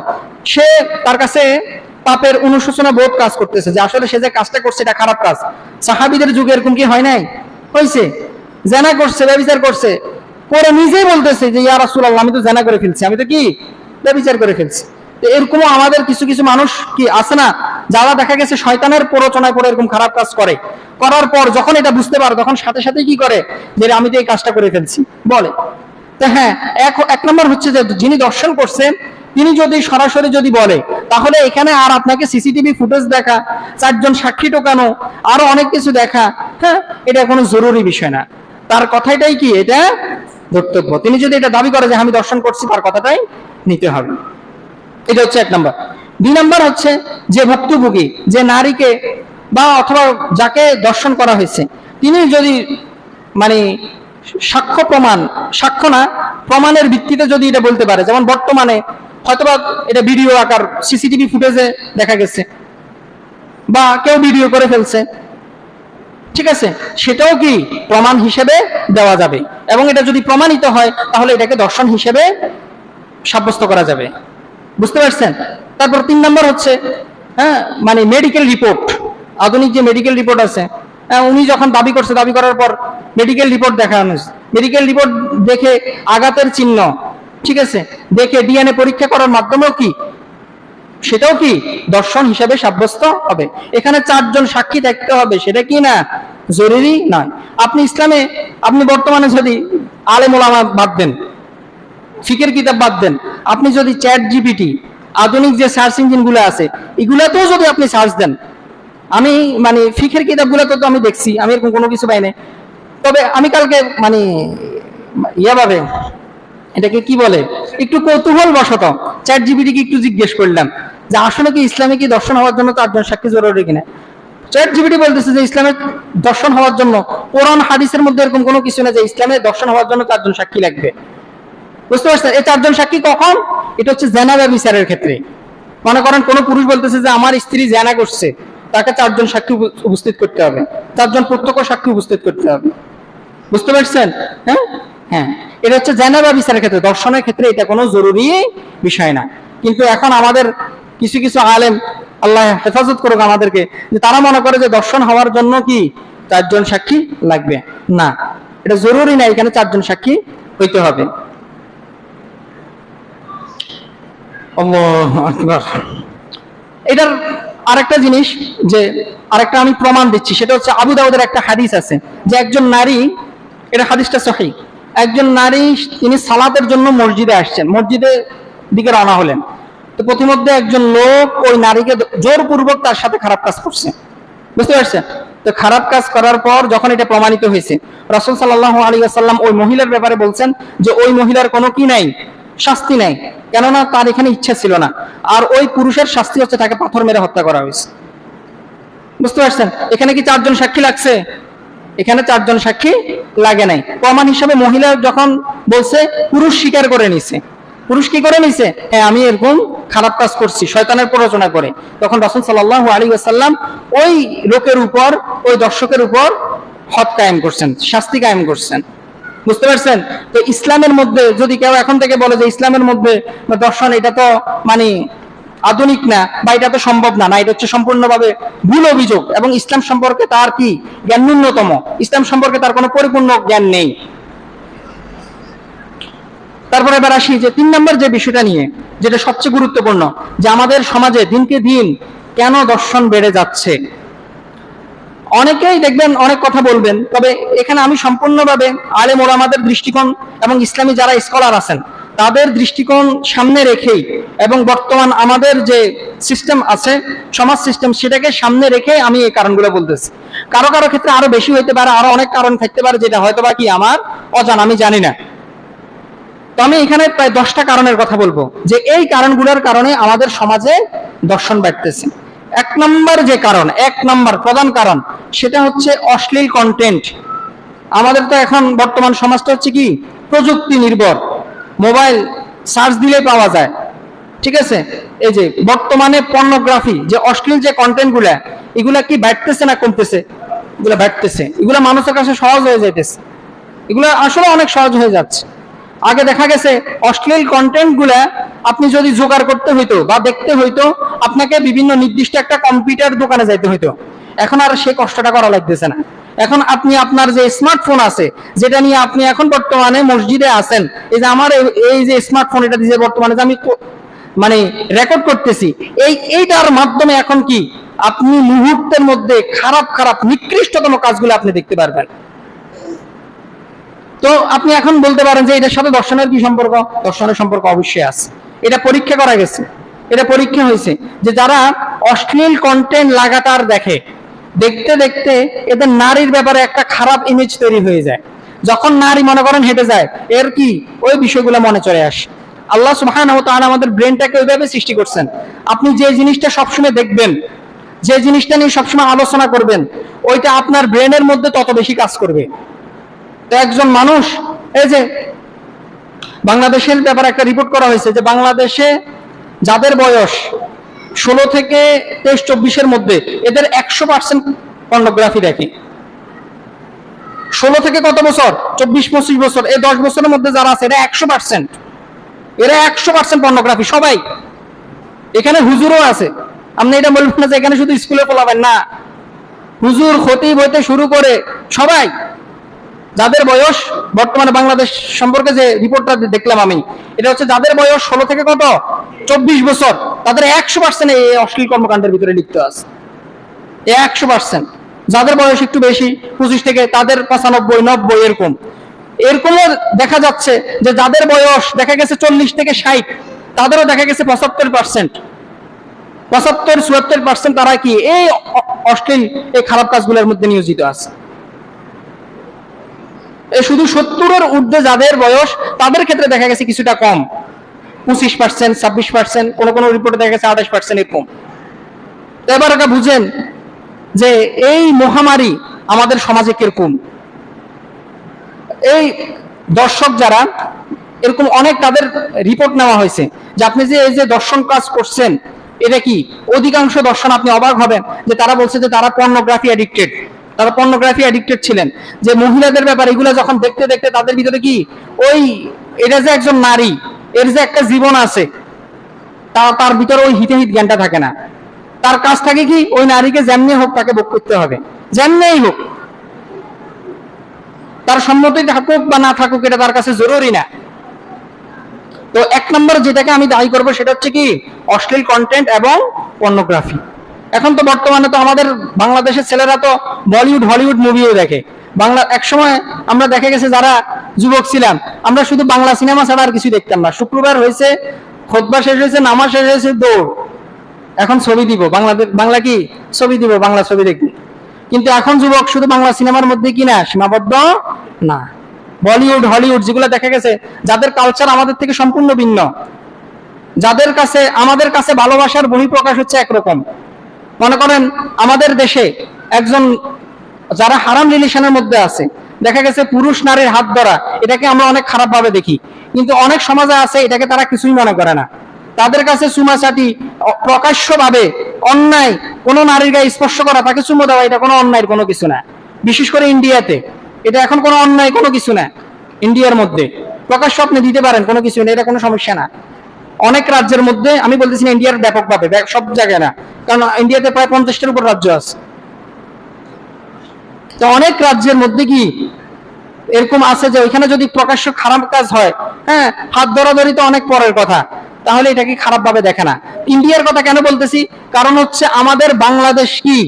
Speaker 1: সে তার কাছে পাপের অনুশোচনা বোধ কাজ করতেছে যে আসলে সে যে কাজটা করছে এটা খারাপ কাজ। সাহাবীদের যুগে এরকম কি হয় নাই? হয়েছে, জেনা করছে, ব্যভিচার করছে, পরে নিজেই বলতেছে যে ইয়া রাসূলুল্লাহ আমি তো জেনা করে ফেলছি, আমি তো কি ব্যভিচার করে ফেলছি। তো এরকমও আমাদের কিছু কিছু মানুষ কি আছে না, যারা দেখা গেছে শয়তানের প্ররোচনায় পড়ে এরকম খারাপ কাজ করে, করার পর যখন এটা বুঝতে পারে তখন সাথে সাথে কি করে, যে আমি তো এই কাজটা করে ফেলছি বলে। তো হ্যাঁ, এক নম্বর হচ্ছে যে যিনি দর্শন করছেন তিনি যদি সরাসরি যদি বলে, তাহলে এখানে আর আপনাকে সিসিটিভি ফুটেজ দেখা, 4 জন সাক্ষী টোকানো, আরো অনেক কিছু দেখা, হ্যাঁ, এটা কোনো জরুরি বিষয় না। তার কথাটাই কি এটা ধর্তব্য। তিনি যদি এটা দাবি করে যে আমি দর্শন করছি, তার কথাটাই নিতে হবে। এটা হচ্ছে 1 নম্বর। 2 নম্বর হচ্ছে যে ভুক্তভোগী, যে নারীকে বা অথবা যাকে দর্শন করা হয়েছে, তিনি যদি মানে সাক্ষ্য না প্রমাণের ভিত্তিতে যদি এটা বলতে পারে, যেমন বর্তমানে হয়তোবা এটা ভিডিও আকার সিসিটিভি ফুটেজে দেখা গেছে বা কেউ ভিডিও করে ফেলছে, ঠিক আছে, সেটাও কি প্রমাণ হিসেবে দেওয়া যাবে, এবং এটা যদি প্রমাণিত হয় তাহলে এটাকে দর্শন হিসেবে সাব্যস্ত করা যাবে। বুঝতে পারছেন? তারপর 3 নম্বর হচ্ছে হ্যাঁ, মানে মেডিকেল রিপোর্ট, আধুনিক যে মেডিকেল রিপোর্ট আছে, উনি যখন দাবি করছে, দাবি করার পর মেডিকেল রিপোর্ট দেখানো, মেডিকেল রিপোর্ট দেখে আঘাতের চিহ্ন, ঠিক আছে, দেখে ডিএনএ পরীক্ষা করার মাধ্যমেও কি সেটাও কি দর্শন হিসাবে সাব্যস্ত হবে। এখানে 4 জন সাক্ষী থাকতে হবে, সেটা কি না জরুরি নয়। আপনি ইসলামে আপনি বর্তমানে যদি আলেম ওলামা বাদ দেন, ফিকের কিতাব বাদ দেন, আপনি যদি চ্যাট জিপিটি, আধুনিক যে সার্চ ইঞ্জিন গুলো আছে, এগুলাতেও যদি আপনি সার্চ দেন, আমি মানে ফিকের কিতাবগুলোতে তো আমি দেখছি, আমি এরকম কোনো কিছু পাই নাই। তবে আমি কালকে মানে ভাবে এটাকে কি বলে, একটু কৌতূহল বশত চ্যাট জিপিটিকে একটু জিজ্ঞেস করলাম যে আসলে কি ইসলামে কি দর্শন হওয়ার জন্য 4 জন সাক্ষী জরুরি কিনা। চ্যাট জিপিটি বলতেছে যে ইসলামের দর্শন হওয়ার জন্য কোরআন হাদিসের মধ্যে এরকম কোনো কিছু না যে ইসলামে দর্শন হওয়ার জন্য 4 জন সাক্ষী লাগবে। বুঝতে পারছেন? এই 4 জন সাক্ষী কখন? এটা হচ্ছে জেনা ব্যভিচারের ক্ষেত্রে। মনে করেন কোন পুরুষ বলতেছে যে আমার স্ত্রী জেনা করছে, তাকে 4 জন সাক্ষী উপস্থিত করতে হবে, 4 জন প্রত্যক্ষ সাক্ষী উপস্থিত করতে হবে। বুঝতে পারছেন? হ্যাঁ হ্যাঁ, এটা হচ্ছে জেনা ব্যভিচারের ক্ষেত্রে, দর্শনের ক্ষেত্রে এটা কোনো জরুরি বিষয় না। কিন্তু এখন আমাদের কিছু কিছু আলেম, আল্লাহ হেফাজত করুক আমাদেরকে, যে তারা মনে করে যে দর্শন হওয়ার জন্য কি 4 জন সাক্ষী লাগবে না, এটা জরুরি না, এখানে 4 জন সাক্ষী হইতে হবে। আল্লাহু আকবার। এটার আরেকটা জিনিস, যে আরেকটা আমি প্রমাণ দিচ্ছি, সেটা হচ্ছে আবু দাউদের একটা হাদিস আছে যে একজন নারী, এটা হাদিসটা সহিহ, একজন নারী তিনি সালাতের জন্য মসজিদে আসছেন, মসজিদের দিকে রওনা হলেন। তো প্রতিমধ্যে একজন লোক ওই নারীকে জোরপূর্বক তার সাথে খারাপ কাজ করছে। বুঝতে পারছেন? তো খারাপ কাজ করার পর যখন এটা প্রমাণিত হয়েছে, রাসূল সাল্লাল্লাহু আলাইহি ওয়াসাল্লাম ওই মহিলার ব্যাপারে বলছেন যে ওই মহিলার কোনো কি নাই, শাস্তি নাই, কেননা তার এখানে ইচ্ছা ছিল না। আর ওই পুরুষের শাস্তি হচ্ছে তাকে পাথর মেরে হত্যা করা হয়েছে। বুঝতে পারছেন? এখানে কি 4 জন সাক্ষী লাগছে? এখানে 4 জন সাক্ষী লাগে নাই। প্রমাণ হিসেবে মহিলা যখন বলছে, পুরুষ স্বীকার করে নিছে। পুরুষ কি করে নিছে? হ্যাঁ, আমি এরকম খারাপ কাজ করছি শয়তানের প্ররোচনা করে। তখন রাসূল সাল্লাল্লাহু আলাইহি ওয়াসাল্লাম ওই লোকের উপর, ওই দর্শকের উপর হদ কায়েম করছেন, শাস্তি কায়েম করছেন। বুঝতে পারছেন? তো ইসলামের মধ্যে যদি কেউ এখন থেকে বলে যে ইসলামের মধ্যে দর্শন এটা তো মানে আধুনিক না, বা এটা তো সম্ভব না, এটা হচ্ছে সম্পূর্ণভাবে ভুল অভিযোগ, এবং ইসলাম সম্পর্কে তার কি জ্ঞান ন্যূনতম, ইসলাম সম্পর্কে তার কোনো পরিপূর্ণ জ্ঞান নেই। তারপরে এবার আসি যে 3 নম্বর যে বিষয়টা নিয়ে, যেটা সবচেয়ে গুরুত্বপূর্ণ, যে আমাদের সমাজে দিনকে দিন কেন দর্শন বেড়ে যাচ্ছে। অনেকেই দেখবেন অনেক কথা বলবেন, তবে এখানে আমি সম্পূর্ণভাবে আলেম ওলামাদের দৃষ্টিকোণ এবং ইসলামী যারা স্কলার আছেন তাদের দৃষ্টিকোণ সামনে রেখেই, এবং বর্তমান আমাদের যে সিস্টেম আছে, সমাজ সিস্টেম, সেটাকে সামনে রেখে আমি এই কারণগুলো বলতেছি। কারো কারো ক্ষেত্রে আরো বেশি হইতে পারে, আরো অনেক কারণ থাকতে পারে, যেটা হয়তো বা কি আমার অজানা, আমি জানি না। তো আমি এখানে প্রায় 10টা কারণের কথা বলবো, যে এই কারণগুলোর কারণে আমাদের সমাজে দর্শন বাড়তেছে। 1 নম্বর যে কারণ, 1 নম্বর প্রধান কারণ, সেটা হচ্ছে অশ্লীল কন্টেন্ট। আমাদের তো এখন বর্তমান সমাজটা হচ্ছে কি প্রযুক্তি নির্ভর, মোবাইল সার্চ দিলেই পাওয়া যায়, ঠিক আছে। এই যে বর্তমানে পর্নোগ্রাফি, যে অশ্লীল যে কন্টেন্ট গুলা, এগুলা কি বাড়তেছে না কমতেছে? এগুলা বাড়তেছে। এগুলা মানুষের কাছে সহজ হয়ে যাইতেছে, এগুলা আসলে অনেক সহজ হয়ে যাচ্ছে। আগে দেখা গেছে অশ্লীল কন্টেন্ট গুলা আপনি যদি জোগাড় করতে হইতো বা দেখতে হইতো, আপনাকে বিভিন্ন নির্দিষ্ট একটা কম্পিউটার দোকানে যাইতে হইতো। এখন আর সে কষ্টটা করা লাগতেছে না। এখন আপনি আপনার যে স্মার্টফোন আছে, যেটা নিয়ে আপনি এখন বর্তমানে মসজিদে আছেন, এই যে আমার এই যে স্মার্টফোন, এটা দিয়ে বর্তমানে যে আমি মানে রেকর্ড করতেছি, এইটার মাধ্যমে এখন কি আপনি মুহূর্তের মধ্যে খারাপ খারাপ নিকৃষ্টতম কাজগুলো আপনি দেখতে পারবেন। তো আপনি এখন বলতে পারেন যে এটার সাথে দর্শনের কি সম্পর্ক? দর্শনের সম্পর্ক অবশ্যই আছে, এটা পরীক্ষা করা গেছে, এটা পরীক্ষা হয়েছে যে যারা অশ্লীল কন্টেন্ট লাগাতার দেখে, দেখতে দেখতে এদের নারীর ব্যাপারে একটা খারাপ ইমেজ তৈরি হয়ে যায়। যখন নারী মনে করেন হেঁটে যায়, এর কি ওই বিষয়গুলো মনে চলে আসে। আল্লাহ সুবহানাহু ওয়া তাআলা আমাদের ব্রেনটাকে ওইভাবে সৃষ্টি করছেন, আপনি যে জিনিসটা সবসময় দেখবেন, যে জিনিসটা নিয়ে সবসময় আলোচনা করবেন, ওইটা আপনার ব্রেনের মধ্যে তত বেশি কাজ করবে। তো একজন মানুষ, এই যে বাংলাদেশের ব্যাপারে একটা রিপোর্ট করা হয়েছে যে বাংলাদেশে যাদের বয়স 16 থেকে 23-24-এর মধ্যে, এদের 100% পর্নোগ্রাফি দেখে। 16 থেকে কত বছর? 24-25 বছর, এই 10 বছরের মধ্যে যারা আছে এরা 100%, এরা 100% পর্নোগ্রাফি সবাই। এখানে হুজুরও আছে, আপনি এটা বলবেন না যে এখানে শুধু স্কুলে পড়াবেন না, হুজুর খতিব হইতে শুরু করে সবাই, যাদের বয়স বর্তমানে বাংলাদেশ সম্পর্কে যে রিপোর্টটা দেখলাম আমি, এটা হচ্ছে যাদের বয়স 16 থেকে কত 24 বছর, তাদের 100% এই অশ্লীল কর্মকাণ্ডের ভিতরে লিপ্ত আছে, 100%। যাদের বয়স একটু বেশি 25 থেকে, তাদের 95-90 এরকম। এরকমও দেখা যাচ্ছে যে যাদের বয়স দেখা গেছে 40 থেকে 60, তাদেরও দেখা গেছে 75%, 75-74% তারা কি এই অশ্লীল এই খারাপ কাজগুলোর মধ্যে নিয়োজিত আছে। শুধু 70-এর ঊর্ধ্বে যাদের বয়স, তাদের ক্ষেত্রে দেখা গেছে কিছুটা কম, 25%, 26%, কোনো কোনো রিপোর্টে দেখা গেছে 28% এরকম। তো এবার এটা বুঝেন যে এই মহামারী আমাদের সমাজে কিরকম। এই দর্শক যারা এরকম অনেক, তাদের রিপোর্ট নেওয়া হয়েছে যে আপনি যে এই যে দর্শন কাজ করছেন, এটা কি অধিকাংশ দর্শন, আপনি অবাক হবেন যে তারা বলছে যে তারা পর্নোগ্রাফি অ্যাডিক্টেড, তারা পর্নোগ্রাফি অ্যাডিক্টেড ছিলেন। যে মহিলাদের ব্যাপার এগুলো যখন দেখতে দেখতে তাদের ভিতরে কি ওই, এটা যে একজন নারী, এর যে একটা জীবন আছে, তার ভিতরে ওই হিতে হিত জ্ঞানটা থাকে না। তার কাজ থাকে কি ওই নারীকে যেমনি হোক তাকে ভোগ করতে হবে, যেমনি হোক, তার সম্মতি থাকুক বা না থাকুক এটা তার কাছে জরুরি না। তো এক নম্বর যেটাকে আমি দায়ী করবো সেটা হচ্ছে কি অশ্লীল কন্টেন্ট এবং পর্নোগ্রাফি। এখন তো বর্তমানে তো আমাদের বাংলাদেশের ছেলেরা তো বলিউড হলিউড মুভিও দেখে। বাংলা একসময় আমরা দেখা গেছে যারা যুবক ছিলাম, আমরা শুধু বাংলা সিনেমা ছাড়া আর কিছু দেখতাম না। শুক্রবার হয়েছে, খুতবা শেষ হয়েছে, নামাজ শেষ হয়েছে, দৌড়, এখন ছবি দিব, বাংলা কি ছবি দিব, বাংলা ছবি দেখব। কিন্তু এখন যুবক শুধু বাংলা সিনেমার মধ্যে কি না সীমাবদ্ধ না, বলিউড হলিউড যেগুলো দেখা গেছে, যাদের কালচার আমাদের থেকে সম্পূর্ণ ভিন্ন, যাদের কাছে আমাদের কাছে ভালোবাসার বহিঃপ্রকাশ হচ্ছে একরকম। মনে করেন আমাদের দেশে একজন যারা হারাম রিলেশনের মধ্যে আছে, দেখা গেছে পুরুষ নারীর হাত ধরা, এটাকে আমরা অনেক খারাপ ভাবে দেখি, কিন্তু অনেক সমাজে আছে এটাকে তারা কিছুই মনে করে না। তাদের কাছে চুমাচাটি প্রকাশ্যভাবে অন্যায়, কোনো নারীর গায়ে স্পর্শ করা, তাকে চুমো দেওয়া, এটা কোনো অন্যায়ের কোনো কিছু না। বিশেষ করে ইন্ডিয়াতে এটা এখন কোনো অন্যায় কোনো কিছু না। ইন্ডিয়ার মধ্যে প্রকাশ্য আপনি দিতে পারেন, কোনো কিছু নেই, এটা কোনো সমস্যা না। অনেক রাজ্যের মধ্যে, আমি বলতেছি না ইন্ডিয়ার ব্যাপকভাবে, সব জায়গায় না, কারণ ইন্ডিয়াতে প্রায় 50টার উপর রাজ্য আছে। তো অনেক রাজ্যের মধ্যে কি এরকম আছে যে ওইখানে যদি প্রকাশ্য খারাপ কাজ হয়, হ্যাঁ, হাত ধরাধরি তো অনেক পরের কথা, তাহলে এটাকে খারাপ ভাবে দেখে না। ইন্ডিয়ার কথা কেন বলতেছি, কারণ হচ্ছে আমাদের বাংলাদেশ কি,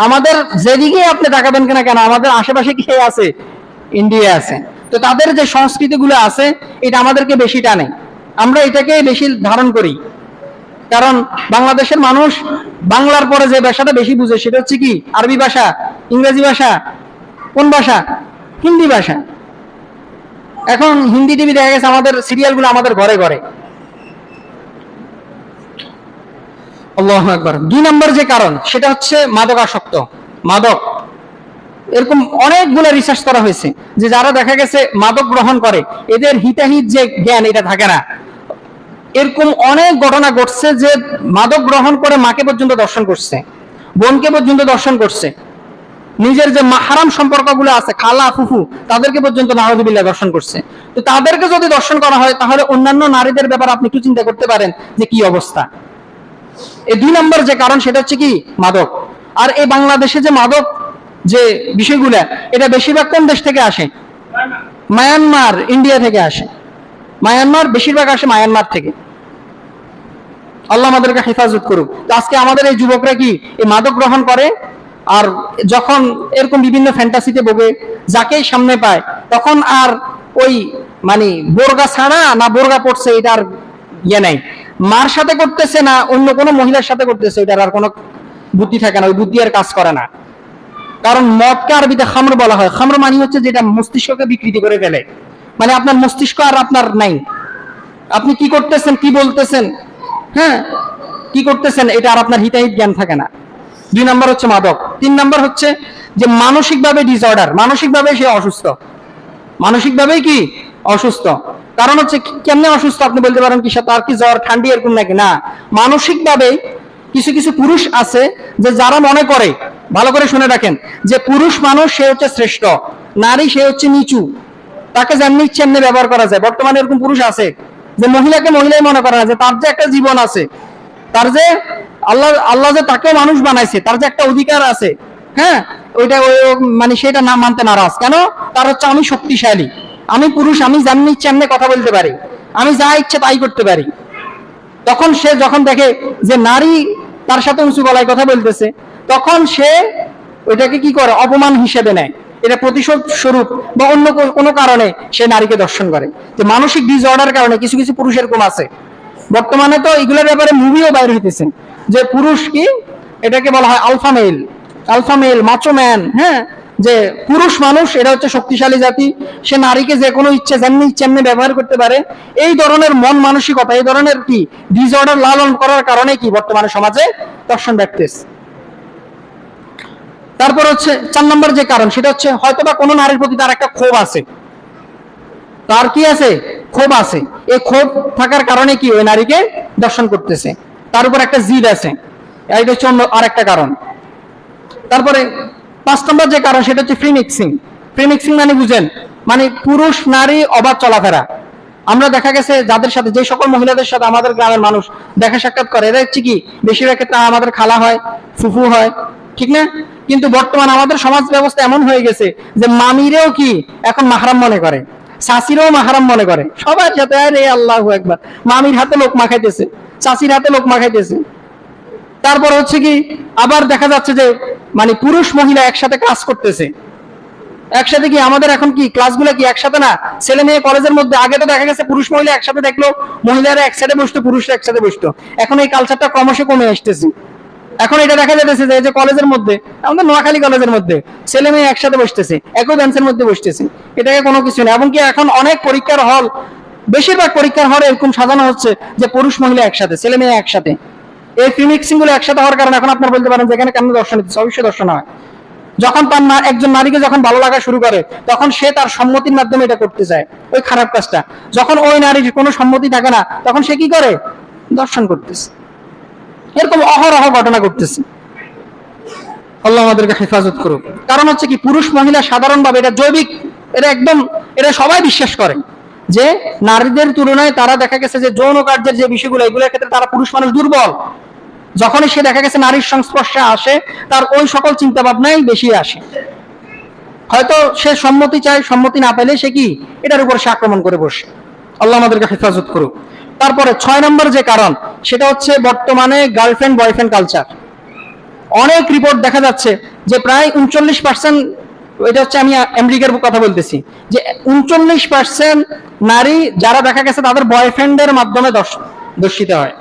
Speaker 1: আমাদের যেদিকে আপনি তাকাবেন কিনা কেন, আমাদের আশেপাশে কি আছে, ইন্ডিয়া আছে। তো তাদের যে সংস্কৃতি গুলো আছে, এটা আমাদেরকে বেশি টানে, আমরা এটাকে বেশি ধারণ করি। কারণ বাংলাদেশের মানুষ বাংলার পরে যে ভাষাটা বেশি বুঝে সেটা হচ্ছে কি আরবি ভাষা, ইংরেজি ভাষা, কোন ভাষা, হিন্দি ভাষা। এখন হিন্দি টিভি দেখা গেছে আমাদের সিরিয়ালগুলো আমাদের ঘরে ঘরে। আল্লাহু আকবার। 2 নম্বর যে কারণ সেটা হচ্ছে মাদকাসক্ত, মাদক। এরকম অনেকগুলো রিসার্চ করা হয়েছে যে যারা দেখা গেছে মাদক গ্রহণ করে, এদের হিতাহিত যে জ্ঞান এটা থাকে না। এরকম অনেক ঘটনা ঘটছে যে মাদক গ্রহণ করে মাকে পর্যন্ত দর্শন করছে, বোনকে পর্যন্ত দর্শন করছে, নিজের যে মাহারাম সম্পর্কগুলো আছে, খালা ফুফু, তাদেরকে পর্যন্ত নাউযুবিল্লাহ দর্শন করছে। তো তাদেরকে যদি দর্শন করা হয়, তাহলে অন্যান্য নারীদের ব্যাপারে আপনি একটু চিন্তা করতে পারেন যে কি অবস্থা। এই 2 নম্বর যে কারণ সেটা হচ্ছে কি মাদক। আর এই বাংলাদেশে যে মাদক যে বিষয়গুলা, এটা বেশিরভাগ কোন দেশ থেকে আসে? মায়ানমার, ইন্ডিয়া থেকে আসে। মায়ানমার বেশিরভাগ আসে মায়ানমার থেকে। আল্লাহ আমাদেরকে হেফাজত করুক। তো আজকে আমাদের এই যুবকরা কি এই মাদক গ্রহণ করে, আর যখন এরকম বিভিন্ন ফ্যান্টাসিতে ভোগে, যাকেই সামনে পায় তখন আর ওই মানে বোরগা ছাড়া না বোরগা পড়ছে এটার ইয়ে নাই, মার সাথে করতেছে না অন্য কোনো মহিলার সাথে করতেছে, এটার আর কোনো বুদ্ধি থাকে না, ওই বুদ্ধি আর কাজ করে না। কারণ মদকে আরবিতে খামর বলা হয়। খামর মানে হচ্ছে যেটা মস্তিষ্ককে বিকৃতি করে ফেলে, মানে আপনার মস্তিষ্ক আর আপনার নাই, আপনি কি করতেছেন কি বলতেছেন, হ্যাঁ কি করতেছেন এটা আর আপনার হিতাহিত জ্ঞান থাকে না। 2 নম্বর হচ্ছে মাদক। 3 নম্বর হচ্ছে যে মানসিকভাবে ডিসঅর্ডার, মানসিকভাবে সে অসুস্থ, মানসিকভাবেই কি অসুস্থ। কারণ হচ্ছে কেমনে অসুস্থ আপনি বলতে পারেন কি তার কি জ্বর ঠান্ডি এরকম নাকি, না, মানসিকভাবে কিছু কিছু পুরুষ আছে যে যারা মনে করে, ভালো করে শুনে রাখেন, যে পুরুষ মানুষ সে হচ্ছে শ্রেষ্ঠ, নারী সে হচ্ছে নিচু, তাকে যেমনি ইচ্ছে এমনি ব্যবহার করা যায়। বর্তমানে এরকম পুরুষ আছে যে মহিলাকে মহিলাই মনে করে না, যে তার যে একটা জীবন আছে, তার যে আল্লাহ যে তাকেও মানুষ বানাইছে, তার যে একটা অধিকার আছে, হ্যাঁ ওইটা মানে সেটা না মানতে নারাজ। কেন? তার হচ্ছে আমি শক্তিশালী, আমি পুরুষ, আমি যেমনি ইচ্ছে এমনি কথা বলতে পারি, আমি যা ইচ্ছে তাই করতে পারি। তখন সে যখন দেখে যে নারী তার সাথে উঁচু গলায় কথা বলতেছে, তখন সে ওইটাকে কি করে অপমান হিসেবে নেয়, এটা প্রতিশোধ স্বরূপ বা অন্য কোনো কারণে সে নারীকে দর্শন করে। যে মানসিক ডিসঅর্ডার কারণে কিছু কিছু পুরুষ এরকম আছে। বর্তমানে তো এগুলোর ব্যাপারে মুভিও বাইর হইতেছে, যে পুরুষ কি এটাকে বলা হয় আলফা মেল মাচো ম্যান, হ্যাঁ, যে পুরুষ মানুষ এটা হচ্ছে শক্তিশালী জাতি, সে নারীকে যে কোনো ইচ্ছে যেমনি ইচ্ছে এমনি ব্যবহার করতে পারে। এই ধরনের মন মানসিকতা, এই ধরনের কি ডিসঅর্ডার লালন করার কারণে কি বর্তমানে সমাজে দর্শন ব্যক্তিস। তারপর হচ্ছে 4 নম্বর যে কারণ, সেটা হচ্ছে হয়তোবা কোনো নারীর প্রতি তার একটা ক্ষোভ আছে, তার কি আছে ক্ষোভ আছে, এই ক্ষোভ থাকার কারণে কি ওই নারীকে দর্শন করতেছে, তার উপর একটা জিদ আছে, এটা হচ্ছে অন্য আর একটা কারণ। তারপরে 5 নম্বর যে কারণ, সেটা হচ্ছে ফ্রি মিক্সিং মানে বুঝেন, মানে পুরুষ নারী অবাধ চলাফেরা। আমরা দেখা গেছে যাদের সাথে, যে সকল মহিলাদের সাথে আমাদের গ্রামের মানুষ দেখা সাক্ষাৎ করে, এরা হচ্ছে কি বেশিরভাগ ক্ষেত্রে আমাদের খালা হয়, ফুফু হয়, ঠিক না? কিন্তু বর্তমান আমাদের সমাজ ব্যবস্থা এমন হয়ে গেছে যে মামিরেও কি এখন মাহরাম মনে করে, শাশিরও মাহরাম মনে করে, সবার সাথে আরে আল্লাহু আকবার, মামির হাতে লোক মাখাইতেছে, শাশির হাতে লোক মাখাইতেছে। তারপর হচ্ছে কি আবার দেখা যাচ্ছে যে মানে পুরুষ মহিলা একসাথে ক্লাস করতেছে, একসাথে কি আমাদের এখন কি ক্লাসগুলো কি একসাথে না, ছেলে মেয়ে কলেজের মধ্যে আগে তো দেখা গেছে পুরুষ মহিলা একসাথে দেখলো, মহিলারা এক সাইডে বসতো, পুরুষরা একসাথে বসতো। এখন এই কালচারটা ক্রমশ কমে আসতেছে। এখন এটা দেখা যাচ্ছে যে কলেজের মধ্যে, আমাদের নোয়াখালী কলেজের মধ্যে ছেলে মেয়ে একসাথে বসতেছে, একই বেঞ্চের মধ্যে বসতেছে, এটাকে কোনো কিছু নেই। এবং কি এখন অনেক পরীক্ষার হল, বেশিরভাগ পরীক্ষার হলে এরকম সাজানো হচ্ছে যে পুরুষ মহিলা একসাথে, ছেলে মেয়ে একসাথে। এই ফ্রি মিক্সিং গুলো একসাথে হওয়ার কারণে এখন আপনার বলতে পারেন যে এখানে কেন দর্শন দিচ্ছে, অবশ্যই দর্শন হয়। যখন তার একজন নারীকে যখন ভালো লাগা শুরু করে, তখন সে তার সম্মতির মাধ্যমে এটা করতে চায়, ওই খারাপ কাজটা। যখন ওই নারীর কোনো সম্মতি থাকে না, তখন সে কি করে দর্শন করতেছে। এরকম অহরহ ঘটনা করতেছে। আল্লাহ আমাদেরকে হেফাজত করুক। কারণ হচ্ছে কি পুরুষ মহিলা সাধারণভাবে এটা জৈবিক, এটা একদম এটা সবাই বিশ্বাস করে যে নারীদের তুলনায় তারা দেখা গেছে যে যৌন কার্যের যে বিষয়গুলো, এগুলোর ক্ষেত্রে তারা পুরুষ মানুষ দুর্বল। যখনই সে দেখা গেছে নারীর সংস্পর্শে আসে, তার ওই সকল চিন্তা ভাবনাই বেশি আসে। হয়তো সে সম্মতি চায়, সম্মতি না পেলে সে কি এটার উপর সে আক্রমণ করে বসে। আল্লাহ আমাদেরকে হেফাজত করুক। তারপরে 6 নম্বর যে কারণ, সেটা হচ্ছে বর্তমানে গার্লফ্রেন্ড বয়ফ্রেন্ড কালচার। অনেক রিপোর্ট দেখা যাচ্ছে যে প্রায় 39%, এটা হচ্ছে আমি আমেরিকার কথা বলতেছি, যে 39% নারী যারা দেখা গেছে তাদের বয়ফ্রেন্ডের মাধ্যমে দর্শিত হয়।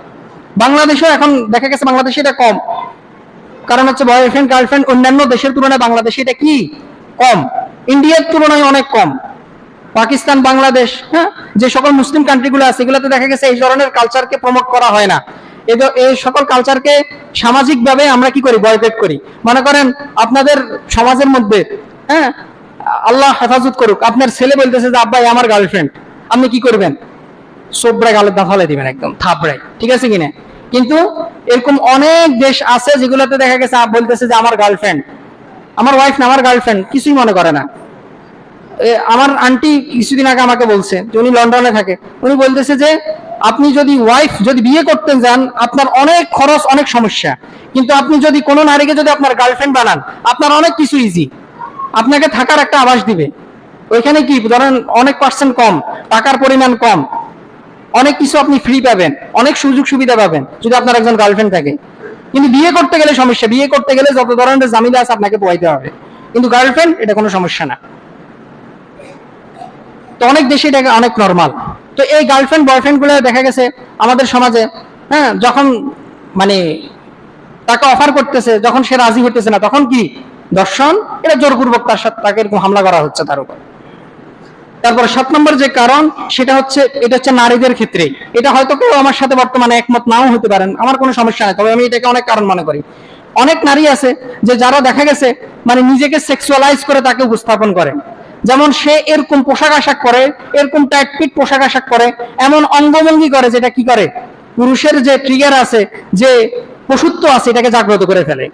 Speaker 1: বাংলাদেশেও এখন দেখা গেছে বাংলাদেশে এটা কম, কারণ হচ্ছে বয়ফ্রেন্ড গার্লফ্রেন্ড অন্যান্য দেশের তুলনায় বাংলাদেশে এটা কি কম, ইন্ডিয়ার তুলনায় অনেক কম। পাকিস্তান, বাংলাদেশ, হ্যাঁ, যে সকল মুসলিম কান্ট্রিগুলো আছে এগুলোতে দেখা গেছে এই ধরনের কালচারকে প্রমোট করা হয় না। এই সকল কালচারকে সামাজিকভাবে আমরা কি করি, বয়কট করি। মনে করেন আপনাদের সমাজের মধ্যে, হ্যাঁ, আল্লাহ হেফাজত করুক, আপনার ছেলে বলতেছে যে আব্বাই আমার গার্লফ্রেন্ড, আপনি কি করবেন? সোবরায় গালের দাঁত ফেলে দিবেন, একদম থাপড়ায়, ঠিক আছে কিনা? কিন্তু এরকম অনেক দেশ আছে যেগুলোতে দেখা গেছে বলতেছে যে আমার গার্লফ্রেন্ড, আমার ওয়াইফ না, আমার গার্লফ্রেন্ড, কিছুই মনে করে না। আমার আন্টি কিছুদিন আগে আমাকে বলছে যে উনি লন্ডনে থাকে, উনি বলতেছে যে আপনি যদি ওয়াইফ যদি বিয়ে করতে যান আপনার অনেক খরচ, অনেক সমস্যা, কিন্তু আপনি যদি কোনো নারীকে যদি আপনার গার্লফ্রেন্ড বানান, আপনার অনেক কিছু ইজি, আপনাকে থাকার একটা আবাস দিবে। ওইখানে কি ধরেন অনেক পার্সেন্ট কম, টাকার পরিমাণ কম, অনেক কিছু আপনি ফ্রি পাবেন, অনেক সুযোগ সুবিধা পাবেন যদি আপনার একজন গার্লফ্রেন্ড থাকে। কিন্তু বিয়ে করতে গেলে সমস্যা, বিয়ে করতে গেলে যত ধরনের ঝামেলা আছে আপনাকে পোহাইতে হবে, কিন্তু গার্লফ্রেন্ড এটা কোনো সমস্যা না। তো অনেক দেশে এটা অনেক নর্মাল। তো এই গার্লফ্রেন্ড বয়ফ্রেন্ড গুলো দেখা গেছে আমাদের সমাজে, হ্যাঁ, যখন মানে তাকে অফার করতেছে, যখন সে রাজি হইতেছে না, তখন কি দর্শন, এটা জোরপূর্বক তার সাথে তাকে এরকম হামলা করা হচ্ছে তার উপর। তারপরে 7 নম্বর যে কারণ সেটা হচ্ছে, এটা হচ্ছে নারীদের ক্ষেত্রে। এটা হয়তো কেউ আমার সাথে বর্তমানে একমত নাও হতে পারেন, আমার কোনো সমস্যা নেই, তবে আমি এটাকে অনেক কারণ মনে করি। অনেক নারী আছে যে যারা দেখা গেছে মানে নিজেকে সেক্সুয়ালাইজ করে তাকে উপস্থাপন করে, যেমন সে এরকম পোশাক আশাক করে, এরকম টাইট ফিট পোশাক আশাক করে, এমন অঙ্গভঙ্গি করে যেটা কি করে পুরুষের যে ট্রিগার আছে, যে পশুত্ব আছে, এটাকে জাগ্রত করে ফেলে।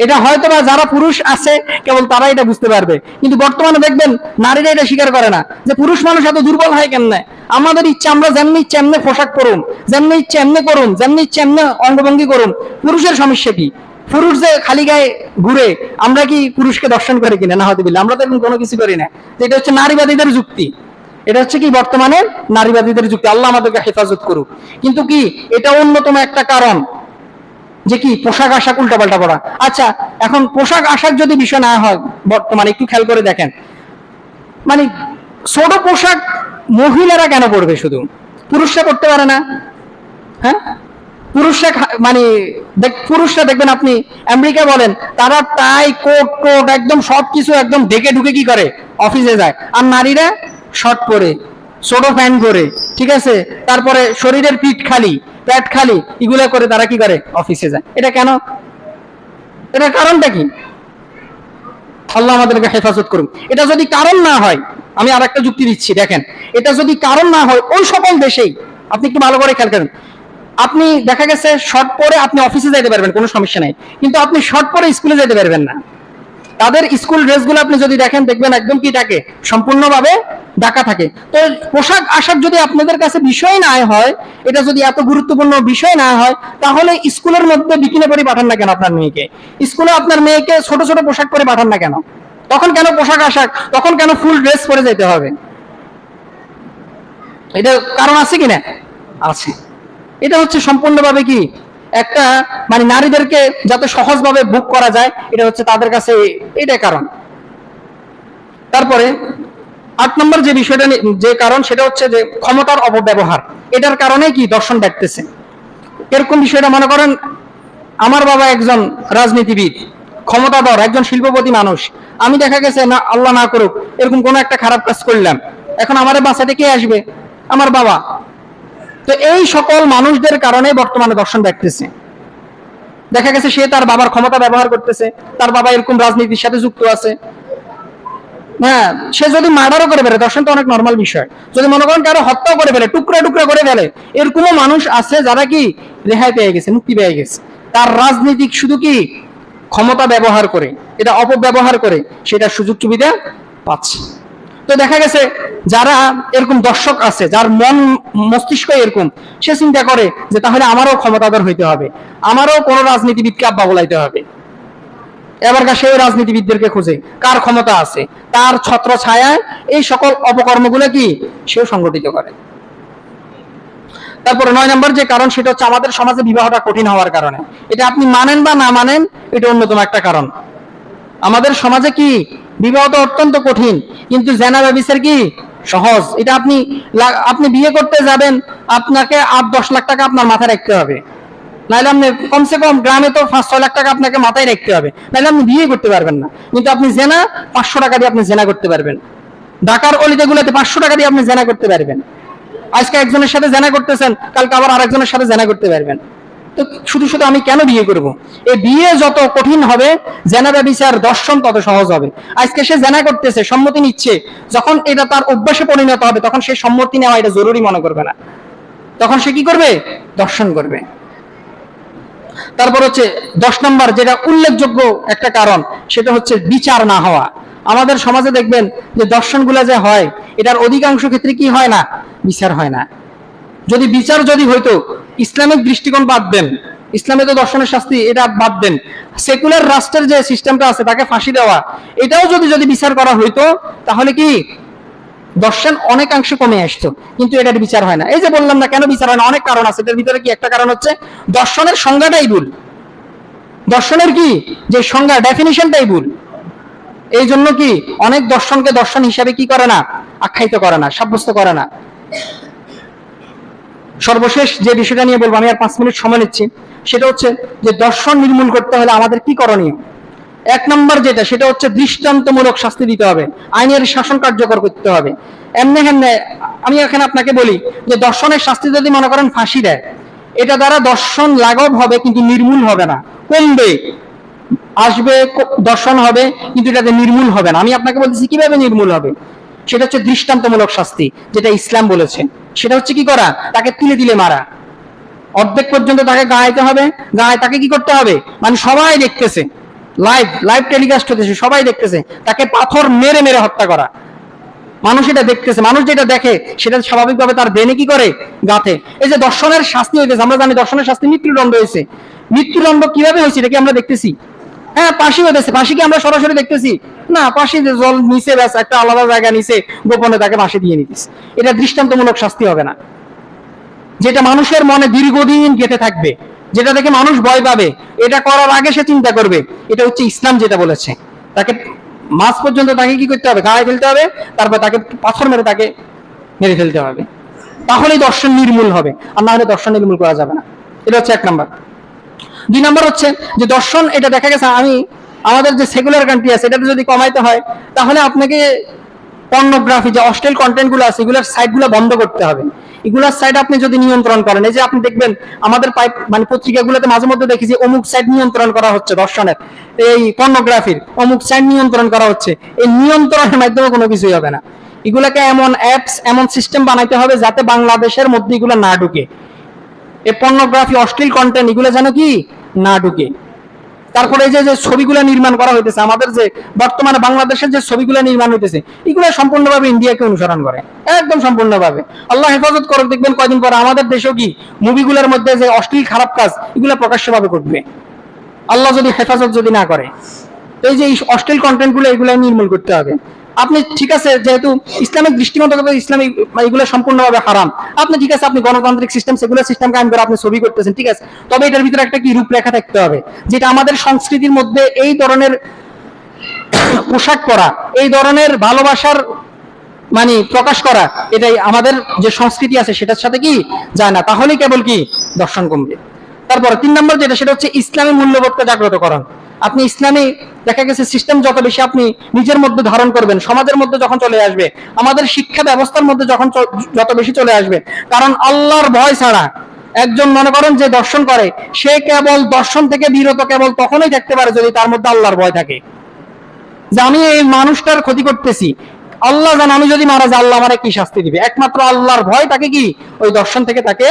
Speaker 1: এটা হয়তো বা যারা পুরুষ আছে কেবল তারা এটা বুঝতে পারবে, কিন্তু বর্তমানে দেখবেন নারীরা এটা স্বীকার করে না যে পুরুষ মানুষ এত দুর্বল হয় কেমনে। আমাদের ইচ্ছা আমরা যেমনি ইচ্ছা এমনি পোশাক করুন, যেমনি ইচ্ছা এমনি করুন, যেমনি ইচ্ছা এমনি অঙ্গভঙ্গি করুন, পুরুষের সমস্যা কি? পুরুষ যে খালি গায়ে ঘুরে, আমরা কি পুরুষকে দর্শন করে কিনা? না হতে আমরা তো কোনো কিছু করি না। এটা হচ্ছে নারীবাদীদের যুক্তি, এটা হচ্ছে কি বর্তমানে নারীবাদীদের যুক্তি। আল্লাহ আমাদেরকে হেফাজত করুক। কিন্তু কি এটা অন্যতম একটা কারণ যে কি পোশাক আশাক উল্টাপাল্টা পড়া। আচ্ছা, এখন পোশাক আশাক যদি বিষয় না হয়, বর্তমানে একটু খেয়াল করে দেখেন, মানে ছোট পোশাক মহিলারা কেন পড়বে? শুধু পুরুষরা পড়তে পারে না? হ্যাঁ, পুরুষরা মানে পুরুষরা দেখবেন আপনি আমেরিকা বলেন, তারা টাই কোট কোট একদম সবকিছু একদম ঢেকে ঢুকে কি করে অফিসে যায়, আর নারীরা শর্ট পরে, ছোট প্যান্ট পরে, ঠিক আছে, তারপরে শরীরের পিঠ খালি, পেট খালি, এগুলো করে তারা কি করে অফিসে যায়। এটা কেন? এটার কারণটা কি? আল্লাহ আমাদেরকে হেফাজত করুন। এটা যদি কারণ না হয়, আমি আর একটা যুক্তি দিচ্ছি, দেখেন, এটা যদি কারণ না হয়, ওই সকল দেশেই আপনি একটু ভালো করে খেয়াল করেন, আপনি দেখা গেছে শর্ট পরে আপনি অফিসে যেতে পারবেন, কোনো সমস্যা নাই, কিন্তু আপনি শর্ট পরে স্কুলে যেতে পারবেন না। তাদের স্কুল ড্রেসগুলো আপনি যদি দেখেন, দেখবেন একদম কি থাকে, সম্পূর্ণভাবে ঢাকা থাকে। তো পোশাক আশাক যদি আপনাদের কাছে বিষয় না হয়, এটা যদি এত গুরুত্বপূর্ণ বিষয় না হয়, তাহলে স্কুলের মধ্যে বিকিনি পরে পাঠান না কেন আপনার মেয়েকে? স্কুলে আপনার মেয়েকে ছোট ছোট পোশাক পরে পাঠান না কেন? তখন কেন পোশাক আশাক, তখন কেন ফুল ড্রেস পরে যেতে হবে? এটা কারণ আছে কিনা? আছে। এটা হচ্ছে সম্পূর্ণভাবে কি একটা মানে নারীদেরকে যাতে সহজভাবে বুক করা যায়, এটা হচ্ছে তাদের কাছে এটাই কারণ। তারপরে 8 নম্বর যে বিষয়টা, যে কারণ, সেটা হচ্ছে যে ক্ষমতার অপব্যবহার। এটার কারণে কি দর্শন দেখতেছে। এরকম বিষয়টা মনে করেন, আমার বাবা একজন রাজনীতিবিদ, ক্ষমতাধর একজন শিল্পপতি মানুষ, আমি দেখা গেছে না, আল্লাহ না করুক, এরকম কোনো একটা খারাপ কাজ করলাম, এখন আমার বাসাতে কে আসবে? আমার বাবা। তো এই সকল মানুষদের কারণে বর্তমানে দর্শন দেখতেছে। দেখা গেছে সে তার বাবার ক্ষমতা ব্যবহার করতেছে, তার বাবা এরকম রাজনীতির সাথে যুক্ত আছে, হ্যাঁ, সে যদি মার্ডারও করে ফেলে, দর্শন তো অনেক নর্মাল বিষয়, যদি মনে করেন কারো হত্যাও করে ফেলে, টুকরা টুকরা করে ফেলে, এরকমও মানুষ আছে যারা কি রেহাই পেয়ে গেছে, মুক্তি পেয়ে গেছে। তার রাজনীতিক শুধু কি ক্ষমতা ব্যবহার করে, এটা অপব্যবহার করে সেটা সুযোগ সুবিধা পাচ্ছে। তো দেখা গেছে যারা এরকম দর্শক আছে, যার মন মস্তিষ্ক এরকম, সে চিন্তা করে যে তাহলে আমারও ক্ষমতাধর হইতে হবে, আমারও কোনো রাজনীতিবিদকে আব্বা বলাইতে হবে। এবার সেই রাজনীতিবিদদেরকে খুঁজে কার ক্ষমতা আছে, তার ছত্র ছায়ায় এই সকল অপকর্মগুলো কি সেও সংগঠিত করে। তারপরে 9 নম্বর যে কারণ, সেটা হচ্ছে আমাদের সমাজে বিবাহটা কঠিন হওয়ার কারণে। এটা আপনি মানেন বা না মানেন, এটা অন্যতম একটা কারণ। আমাদের সমাজে কি বিবাহ তো অত্যন্ত কঠিন, কিন্তু জেনা ব্যভিচার কি সহজ। এটা আপনি বিয়ে করতে যাবেন, আপনাকে 8-10 লাখ টাকা আপনার মাথায় রাখতে হবে, নাহলে আপনি কমসে কম গ্রামে তো 5-6 লাখ টাকা আপনাকে মাথায় রাখতে হবে, নাহলে আপনি বিয়ে করতে পারবেন না। কিন্তু আপনি জেনা 500 টাকা দিয়ে আপনি জেনা করতে পারবেন। ঢাকার অলিতে গুলোতে 500 টাকা দিয়ে আপনি জেনা করতে পারবেন। আজকে একজনের সাথে জেনা করতেছেন, কালকে আবার আরেকজনের সাথে জেনা করতে পারবেন। তো শুধু শুধু আমি কেন বিয়ে করব? এই বিয়ে যত কঠিন হবে, জেনা ব্যভিচার দর্শন তত সহজ হবে। আজকে সে জেনা করতেছে, সম্মতি নিচ্ছে, যখন এটা তার অভ্যাসে পরিণত হবে, তখন সে সম্মতি নেওয়া এটা জরুরি মনে করবে না, তখন সে কি করবে? দর্শন করবে। তারপর হচ্ছে 10 নম্বর যেটা উল্লেখযোগ্য একটা কারণ, সেটা হচ্ছে বিচার না হওয়া। আমাদের সমাজে দেখবেন যে দর্শনগুলো যে হয়, এটার অধিকাংশ ক্ষেত্রে কি হয় না? বিচার হয় না। যদি বিচার যদি হইতো, ইসলামিক দৃষ্টিকোণ বাদ দেন, ইসলামে তো দর্শনের শাস্তি, এটা বাদ দেন, সেকুলার রাষ্ট্রের যে সিস্টেমটা আছে তাকে ফাঁসি দেওয়া, এটাও যদি বিচার করা হইতো, তাহলে কি দর্শন অনেকাংশে কমে আসতো, কিন্তু এটার বিচার হয় না। এই যে বললাম না কেন বিচার হয় না, অনেক কারণ আছে। এটার ভিতরে কি একটা কারণ হচ্ছে দর্শনের সংজ্ঞাটাই ভুল। দর্শনের কি যে সংজ্ঞা, ডেফিনিশনটাই ভুল। এই জন্য কি অনেক দর্শনকে দর্শন হিসাবে কি করে না, আখ্যায়িত করে না, সাব্যস্ত করে না। সর্বশেষ যে বিষয়টা নিয়ে বলবো, আমি আর 5 মিনিট সময় নিচ্ছি, সেটা হচ্ছে যে দর্শন নির্মূল করতে হলে আমাদের কি করণীয়। 1 নম্বর যেটা, সেটা হচ্ছে দৃষ্টান্তমূলক শাস্তি দিতে হবে, আইনের শাসন কার্যকর করতে হবে। এমনি হেমনে আমি এখানে আপনাকে বলি যে দর্শনের শাস্তি যদি মনে করেন ফাঁসি দেয়, এটা দ্বারা দর্শন লাঘব হবে কিন্তু নির্মূল হবে না, কমবে, আসবে, দর্শন হবে, কিন্তু এটাতে নির্মূল হবে না। আমি আপনাকে বলতেছি কিভাবে নির্মূল হবে, সেটা হচ্ছে দৃষ্টান্তমূলক শাস্তি, যেটা ইসলাম বলেছে। সেটা হচ্ছে কি করা, তাকে তিলে তিলে মারা, অর্ধেক পর্যন্ত তাকে গাইতে হবে, গায়ে তাকে কি করতে হবে, মানে সবাই দেখতেছে, লাইভ লাইভ টেলিকাস্ট হতেছে, সবাই দেখতেছে, তাকে পাথর মেরে মেরে হত্যা করা। মানুষ এটা দেখতেছে, মানুষ যেটা দেখে সেটা স্বাভাবিকভাবে তার ব্রেনে কি করে, গাথে। এই যে দর্শনের শাস্তি হইতেছে, আমরা জানি দর্শনের শাস্তি মৃত্যুদণ্ড হয়েছে। মৃত্যুদণ্ড কিভাবে হয়েছে এটা কি আমরা দেখতেছি? হ্যাঁ, ফাঁসি হয়েছে। ফাঁসি কি আমরা সরাসরি দেখতেছি? না, ফাঁসি জল নিচে, ব্যাস একটা আলাদা জায়গা নিচে গোপনে তাকে ফাঁসি দিয়ে নিতেছে। এটা দৃষ্টান্তমূলক শাস্তি হবে না, যেটা মানুষের মনে দীর্ঘদিন গেঁথে থাকবে, যেটা দেখে মানুষ ভয় পাবে, এটা করার আগে সে চিন্তা করবে। এটা হচ্ছে ইসলাম যেটা বলেছে, তাকে মাঝ পর্যন্ত তাকে কি করতে হবে, গায়ে ফেলতে হবে, তারপর তাকে পাথর মেরে তাকে মেরে ফেলতে হবে, তাহলেই দর্শন নির্মূল হবে, আর না হলে দর্শন নির্মূল করা যাবে না। এটা হচ্ছে 1 নম্বর। 2 নম্বর হচ্ছে যে দর্শন, এটা দেখা গেছে আমাদের যে সেকুলার কান্ট্রি আছে, এটাতে যদি কমাইতে হয় তাহলে আপনাকে পর্নোগ্রাফি, যে অশ্লীল কন্টেন্ট গুলো আছে, এগুলোর সাইট গুলো বন্ধ করতে হবে। এগুলার সাইট আপনি যদি নিয়ন্ত্রণ করেন, এই যে আপনি দেখবেন আমাদের মানে পত্রিকাগুলোতে মাঝে মধ্যে দেখি যে অমুক সাইট নিয়ন্ত্রণ করা হচ্ছে, দর্শনের এই পর্নোগ্রাফির অমুক সাইট নিয়ন্ত্রণ করা হচ্ছে, এই নিয়ন্ত্রণের মাধ্যমে কোনো কিছুই হবে না। এগুলাকে এমন অ্যাপস, এমন সিস্টেম বানাইতে হবে যাতে বাংলাদেশের মধ্যে এগুলো না ঢুকে, এই পর্নোগ্রাফি, অশ্লীল কন্টেন্ট এগুলো যেন কি না ঢুকে। তারপরে এই যে ছবিগুলো নির্মাণ করা হইতেছে, আমাদের যে বর্তমানে বাংলাদেশের যে ছবিগুলো নির্মাণ হইতেছে, এগুলো সম্পূর্ণভাবে ইন্ডিয়াকে অনুসরণ করে, একদম সম্পূর্ণভাবে। আল্লাহ হেফাজত করে, দেখবেন কয়দিন পরে আমাদের দেশেও কি মুভিগুলোর মধ্যে যে অশ্লীল খারাপ কাজ, এগুলো প্রকাশ্যভাবে করবে, আল্লাহ যদি হেফাজত যদি না করে। এই যে অশ্লীল কন্টেন্ট গুলো, এগুলো নির্মূল করতে হবে। আপনি ঠিক আছে, যেহেতু ইসলামিক দৃষ্টিকোণ থেকে ইসলামিক এগুলো সম্পূর্ণভাবে হারাম, আপনি ঠিক আছে, আপনি গণতান্ত্রিক সিস্টেম, সেগুলো সিস্টেম কায়েম করে আপনি ছবি করতেছেন, ঠিক আছে, তবে এটার ভিতরে একটা কি রূপরেখা থাকতে হবে, যেটা আমাদের সংস্কৃতির মধ্যে এই ধরনের পোশাক পরা, এই ধরনের ভালোবাসার মানে প্রকাশ করা, এটাই আমাদের যে সংস্কৃতি আছে সেটার সাথে কি যায় না, তাহলেই কেবল কি দর্শন কমবে। তারপর 3 নম্বর যেটা, সেটা হচ্ছে ইসলামী মূল্যবোধকে জাগ্রতকরণ। আপনি ইসলামী দেখা গেছে সিস্টেম যত বেশি আপনি নিজের মধ্যে ধারণ করবেন, সমাজের মধ্যে যখন চলে আসবে, আমাদের শিক্ষা ব্যবস্থার মধ্যে যখন যত বেশি চলে আসবে, কারণ আল্লাহর ভয় ছাড়া একজন মনে করেন যে দর্শন করে, সে কেবল দর্শন থেকে বিরত কেবল তখনই দেখতে পারে যদি তার মধ্যে আল্লাহর ভয় থাকে, যে আমি এই মানুষটার ক্ষতি করতেছি, আল্লাহ জান আমি যদি মারা যাই আল্লাহ আমারে কি শাস্তি দিবে, একমাত্র আল্লাহর ভয় তাকে কি ওই দর্শন থেকে তাকে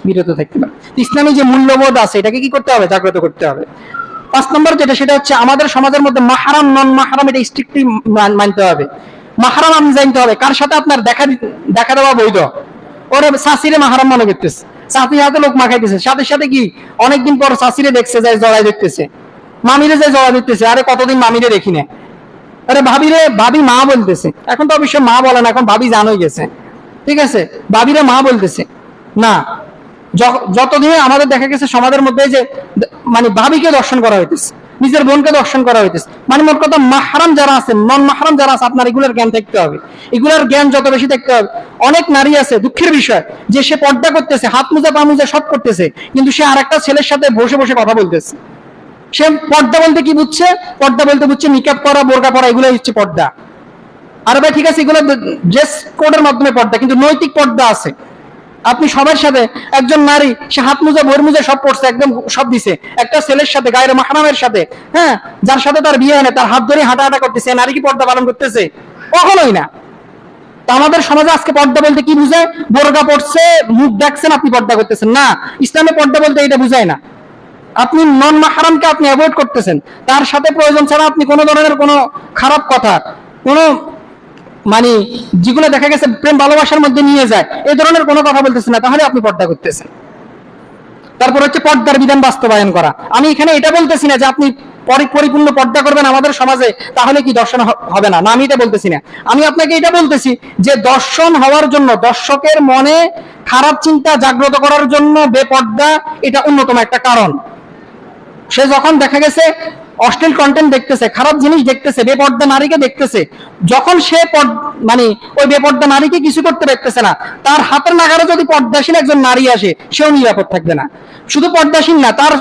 Speaker 1: বিরত থাকতে পারে। ইসলামী যে মূল্যবোধ আছে এটাকে কি করতে হবে, জাগ্রত করতে হবে। 5 নম্বর যেটা, সেটা হচ্ছে আমাদের সমাজের মধ্যে মাহরাম নন মাহরাম এটা স্ট্রিক্টলি মানতে হবে। মাহরাম আমি জানতে হবে কার সাথে আপনার দেখা দেওয়া বৈধ। ওরে শাশিরে মাহরাম মনে করতেছে, চাষির হাতে লোক মাখাইতেছে, সাথে সাথে কি অনেকদিন পর শাশিরে দেখছে, যায় জড়াই দেখতেছে, মামিরে যায় জড়াই দেখতেছে, আরে কতদিন মামিরে দেখি না, আরে ভাবিরে ভাবি মা বলতেছে, এখন তো অবশ্য মা বলে না, এখন ভাবি জান হয়ে গেছে, ঠিক আছে, ভাবিরে মা বলতেছে না। যতদিনে আমাদের দেখা গেছে সমাজের মধ্যে যে মানে ভাবিকে দর্শন করা হইতেছে, নিজের বোনকে দর্শন করা হইতেছে, মানে মোট কথা মাহরাম যারা আছে, নন মাহরাম যারা আছে, আপনার এগুলোর জ্ঞান থাকতে হবে। এগুলোর জ্ঞান যত বেশি থাকতে হবে, অনেক নারী আছে, দুঃখের বিষয়, যে সে পর্দা করতেছে, হাত মোজা পা মোজা সব করতেছে, কিন্তু সে আরেকটা ছেলের সাথে বসে বসে কথা বলতেছে। সে পর্দা বলতে কি বুঝছে, পর্দা বলতে বুঝছে নিকাব করা, বোরকা পরা, এগুলো হচ্ছে পর্দা। আর ভাই ঠিক আছে, এগুলো ড্রেস কোডের মাধ্যমে পর্দা, কিন্তু নৈতিক পর্দা আছে। আপনি সবার সাথে, একজন নারী সে হাত মোজা বইয়ের মোজা সব পড়ছে, একদম সব দিছে, একটা ছেলের সাথে, গায়ের মাহরামের সাথে, হ্যাঁ, যার সাথে তার বিয়ে হয় না, তার হাত ধরে হাঁটাহাঁটা করতেছে, নারী কি পর্দা পালন করতেছে? কখনোই না। তো আমাদের সমাজে আজকে পর্দা বলতে কি বুঝায়, বোরকা পড়ছে, মুখ ডাকছেন, আপনি পর্দা করতেছেন না। ইসলামে পর্দা বলতে এটা বুঝায় না। আপনি নন মাহরামকে আপনি অ্যাভয়েড করতেছেন, তার সাথে প্রয়োজন ছাড়া আপনি কোনো ধরনের কোনো খারাপ কথা, কোনো মানে যেগুলো দেখা গেছে প্রেম ভালোবাসার মধ্যে নিয়ে যায়, এই ধরনের কোনো কথা বলতেছেন না, তাহলে আপনি পর্দা করতেছেন। তারপর হচ্ছে পর্দার বিধান বাস্তবায়ন করা। আমি এখানে এটা বলতেছি না যে আপনি পরিপূর্ণ পর্দা করবেন আমাদের সমাজে, তাহলে কি দর্শন হবে না? না, আমি এটা বলতেছি না। আমি আপনাকে এটা বলতেছি যে দর্শন হওয়ার জন্য, দর্শকের মনে খারাপ চিন্তা জাগ্রত করার জন্য বেপর্দা এটা অন্যতম একটা কারণ। সে যখন দেখা গেছে অশ্লীল কন্টেন্ট দেখতেছে, খারাপ জিনিস দেখতেছে, বেপর্দা নারীকে দেখতেছে, যখন সে মানে ওই বেপর্দা নারীকে কিছু করতে পারতেছে না, তার হাতের নাগারে যদি পর্দাশীল একজন নারী আসে, সেও নিরাপদ থাকবে না। শুধু পর্দাশীল না, তার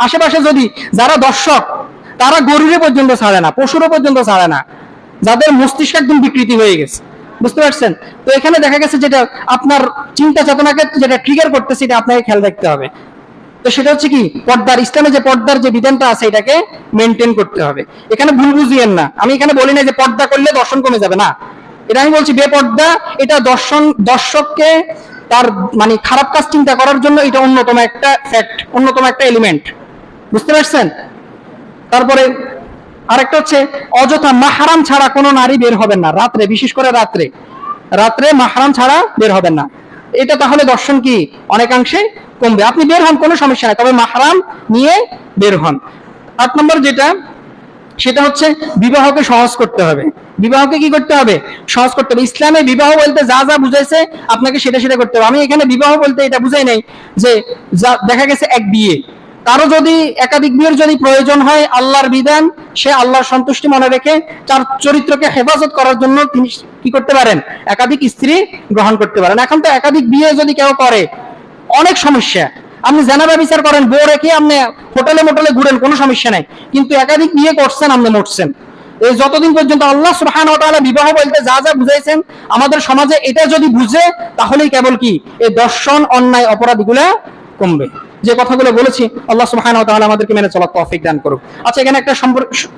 Speaker 1: আশেপাশে যদি যারা দর্শক, তারা গরুরে পর্যন্ত ছাড়ে না, পশুরও পর্যন্ত ছাড়ে না, যাদের মস্তিষ্ক একদম বিকৃতি হয়ে গেছে। বুঝতে পারছেন? তো এখানে দেখা গেছে যেটা আপনার চিন্তা চেতনাকে যেটা ট্রিগার করতেছে, এটা আপনাকে খেয়াল রাখতে হবে। তো সেটা হচ্ছে কি, পর্দার, ইসলামে যে পর্দার যে বিধানটা আছে এটাকে মেনটেন করতে হবে। এখানে ভুল বুঝিয়েন না, আমি এখানে বলি না যে পর্দা করলে দর্শন কমে যাবে, না। এটা আমি বলছি বেপর্দা এটা দর্শককে তার মানে খারাপ কাজ চিন্তা করার জন্য এটা অন্যতম একটা ফ্যাক্ট, অন্যতম একটা এলিমেন্ট। বুঝতে পারছেন? তারপরে আরেকটা হচ্ছে অযথা মাহরাম ছাড়া কোনো নারী বের হবেন না রাত্রে, বিশেষ করে রাত্রে মাহরাম ছাড়া বের হবেন না। এটা তাহলে দর্শন কি অনেকাংশে কমবে। আপনি বের হন, কোনো সমস্যা নাই, তবে মাহরাম নিয়ে বের হন। 8 নম্বর যেটা, সেটা হচ্ছে বিবাহকে সহজ করতে হবে। বিবাহকে কি করতে হবে? সহজ করতে হবে। ইসলামে বিবাহ বলতে যা যা বুঝাইছে আপনাকে সেটা সেটা করতে হবে। আমি এখানে বিবাহ বলতে এটা বুঝাই নাই যে দেখা গেছে এক বিয়ে, কারো যদি একাধিক বিয়ের যদি প্রয়োজন হয়, আল্লাহর বিধান, সে আল্লাহর সন্তুষ্টি মনে রেখে তার চরিত্রকে হেফাজত করার জন্য তিনি কি করতে পারেন? একাধিক স্ত্রী গ্রহণ করতে পারেন। এখন তো একাধিক বিয়ে যদি কেউ করে, অনেক সমস্যা। আপনি জেনাবা বিচার করেন, বউ রেখে আপনি হোটেলে মোটেলে ঘুরেন, কোনো সমস্যা নাই, কিন্তু একাধিক বিয়ে করছেন, আপনি মরছেন। এই যতদিন পর্যন্ত আল্লাহ সুবহানাহু ওয়া তাআলা বিবাহ বলতে যা যা বুঝাইছেন আমাদের সমাজে এটা যদি বুঝে, তাহলেই কেবল কি এই দর্শন, অন্যায়, অপরাধগুলা কমবে। যে কথাগুলো বলেছি আল্লাহ সুবহানাহু ওয়া তাআলা আমাদেরকে মেনে চলার তৌফিক দান করুক। আচ্ছা, এখানে একটা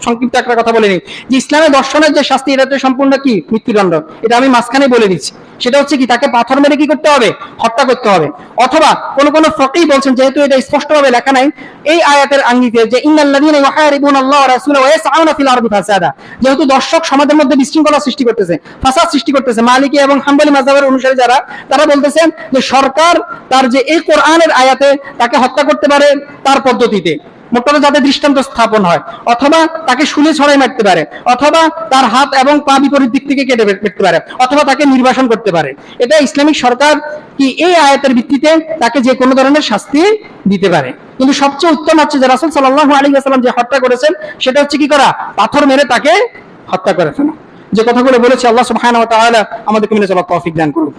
Speaker 1: সংক্ষিপ্ত একটা কথা বলে নিই যে ইসলামের দর্শনের যে শাস্তি, এটা তো সম্পূর্ণ কি মৃত্যুদণ্ড। এটা আমি মাঝখানে বলে দিচ্ছি। সেটা হচ্ছে কি, তাকে পাথর মেরে কি করতে হবে? হত্যা করতে হবে। অথবা কোন ফকিহ বলছেন, যেহেতু এটা স্পষ্টভাবে লেখা নাই এই আয়াতের আঙ্গিকে, যে ইন্নাল্লাযীনা ইউহারিবুনা আল্লাহ ওয়া রাসূলাহু ওয়া ইয়াসআউনা ফিল আরদি ফাসাদা, যেহেতু দর্শক সমাজের মধ্যে বিশৃঙ্খলা সৃষ্টি করতেছে, ফাসাদ সৃষ্টি করতেছে, মালিকি এবং হাম্বলি মাযহাবের অনুসারী যারা, তারা বলতেছেন যে সরকার তার যে এই কোরআনের আয়াতে তাকে হত্যা করতে পারে তার পদ্ধতিতে, মোটরে যাতে দৃষ্টান্ত স্থাপন হয়, অথবা তাকে শুলে ছড়াই মারতে পারে, অথবা তার হাত এবং পা বিপরীত দিক থেকে কেটে ফেলতে পারে, অথবা তাকে নির্বাসন করতে পারে। এটা ইসলামিক সরকার কি এই আয়াতের ভিত্তিতে তাকে যে কোনো ধরনের শাস্তি দিতে পারে। কিন্তু সবচেয়ে উত্তম হচ্ছে যে রাসূল সাল্লাল্লাহু আলাইহি ওয়াসাল্লাম যে হত্যা করেছেন, সেটা হচ্ছে কি করা? পাথর মেরে তাকে হত্যা করে ফেলা। যে কথাগুলো বলেছে আল্লাহ সুবহানাহু ওয়া তাআলা আমাদেরকে মেনে চলার তৌফিক দান করুন।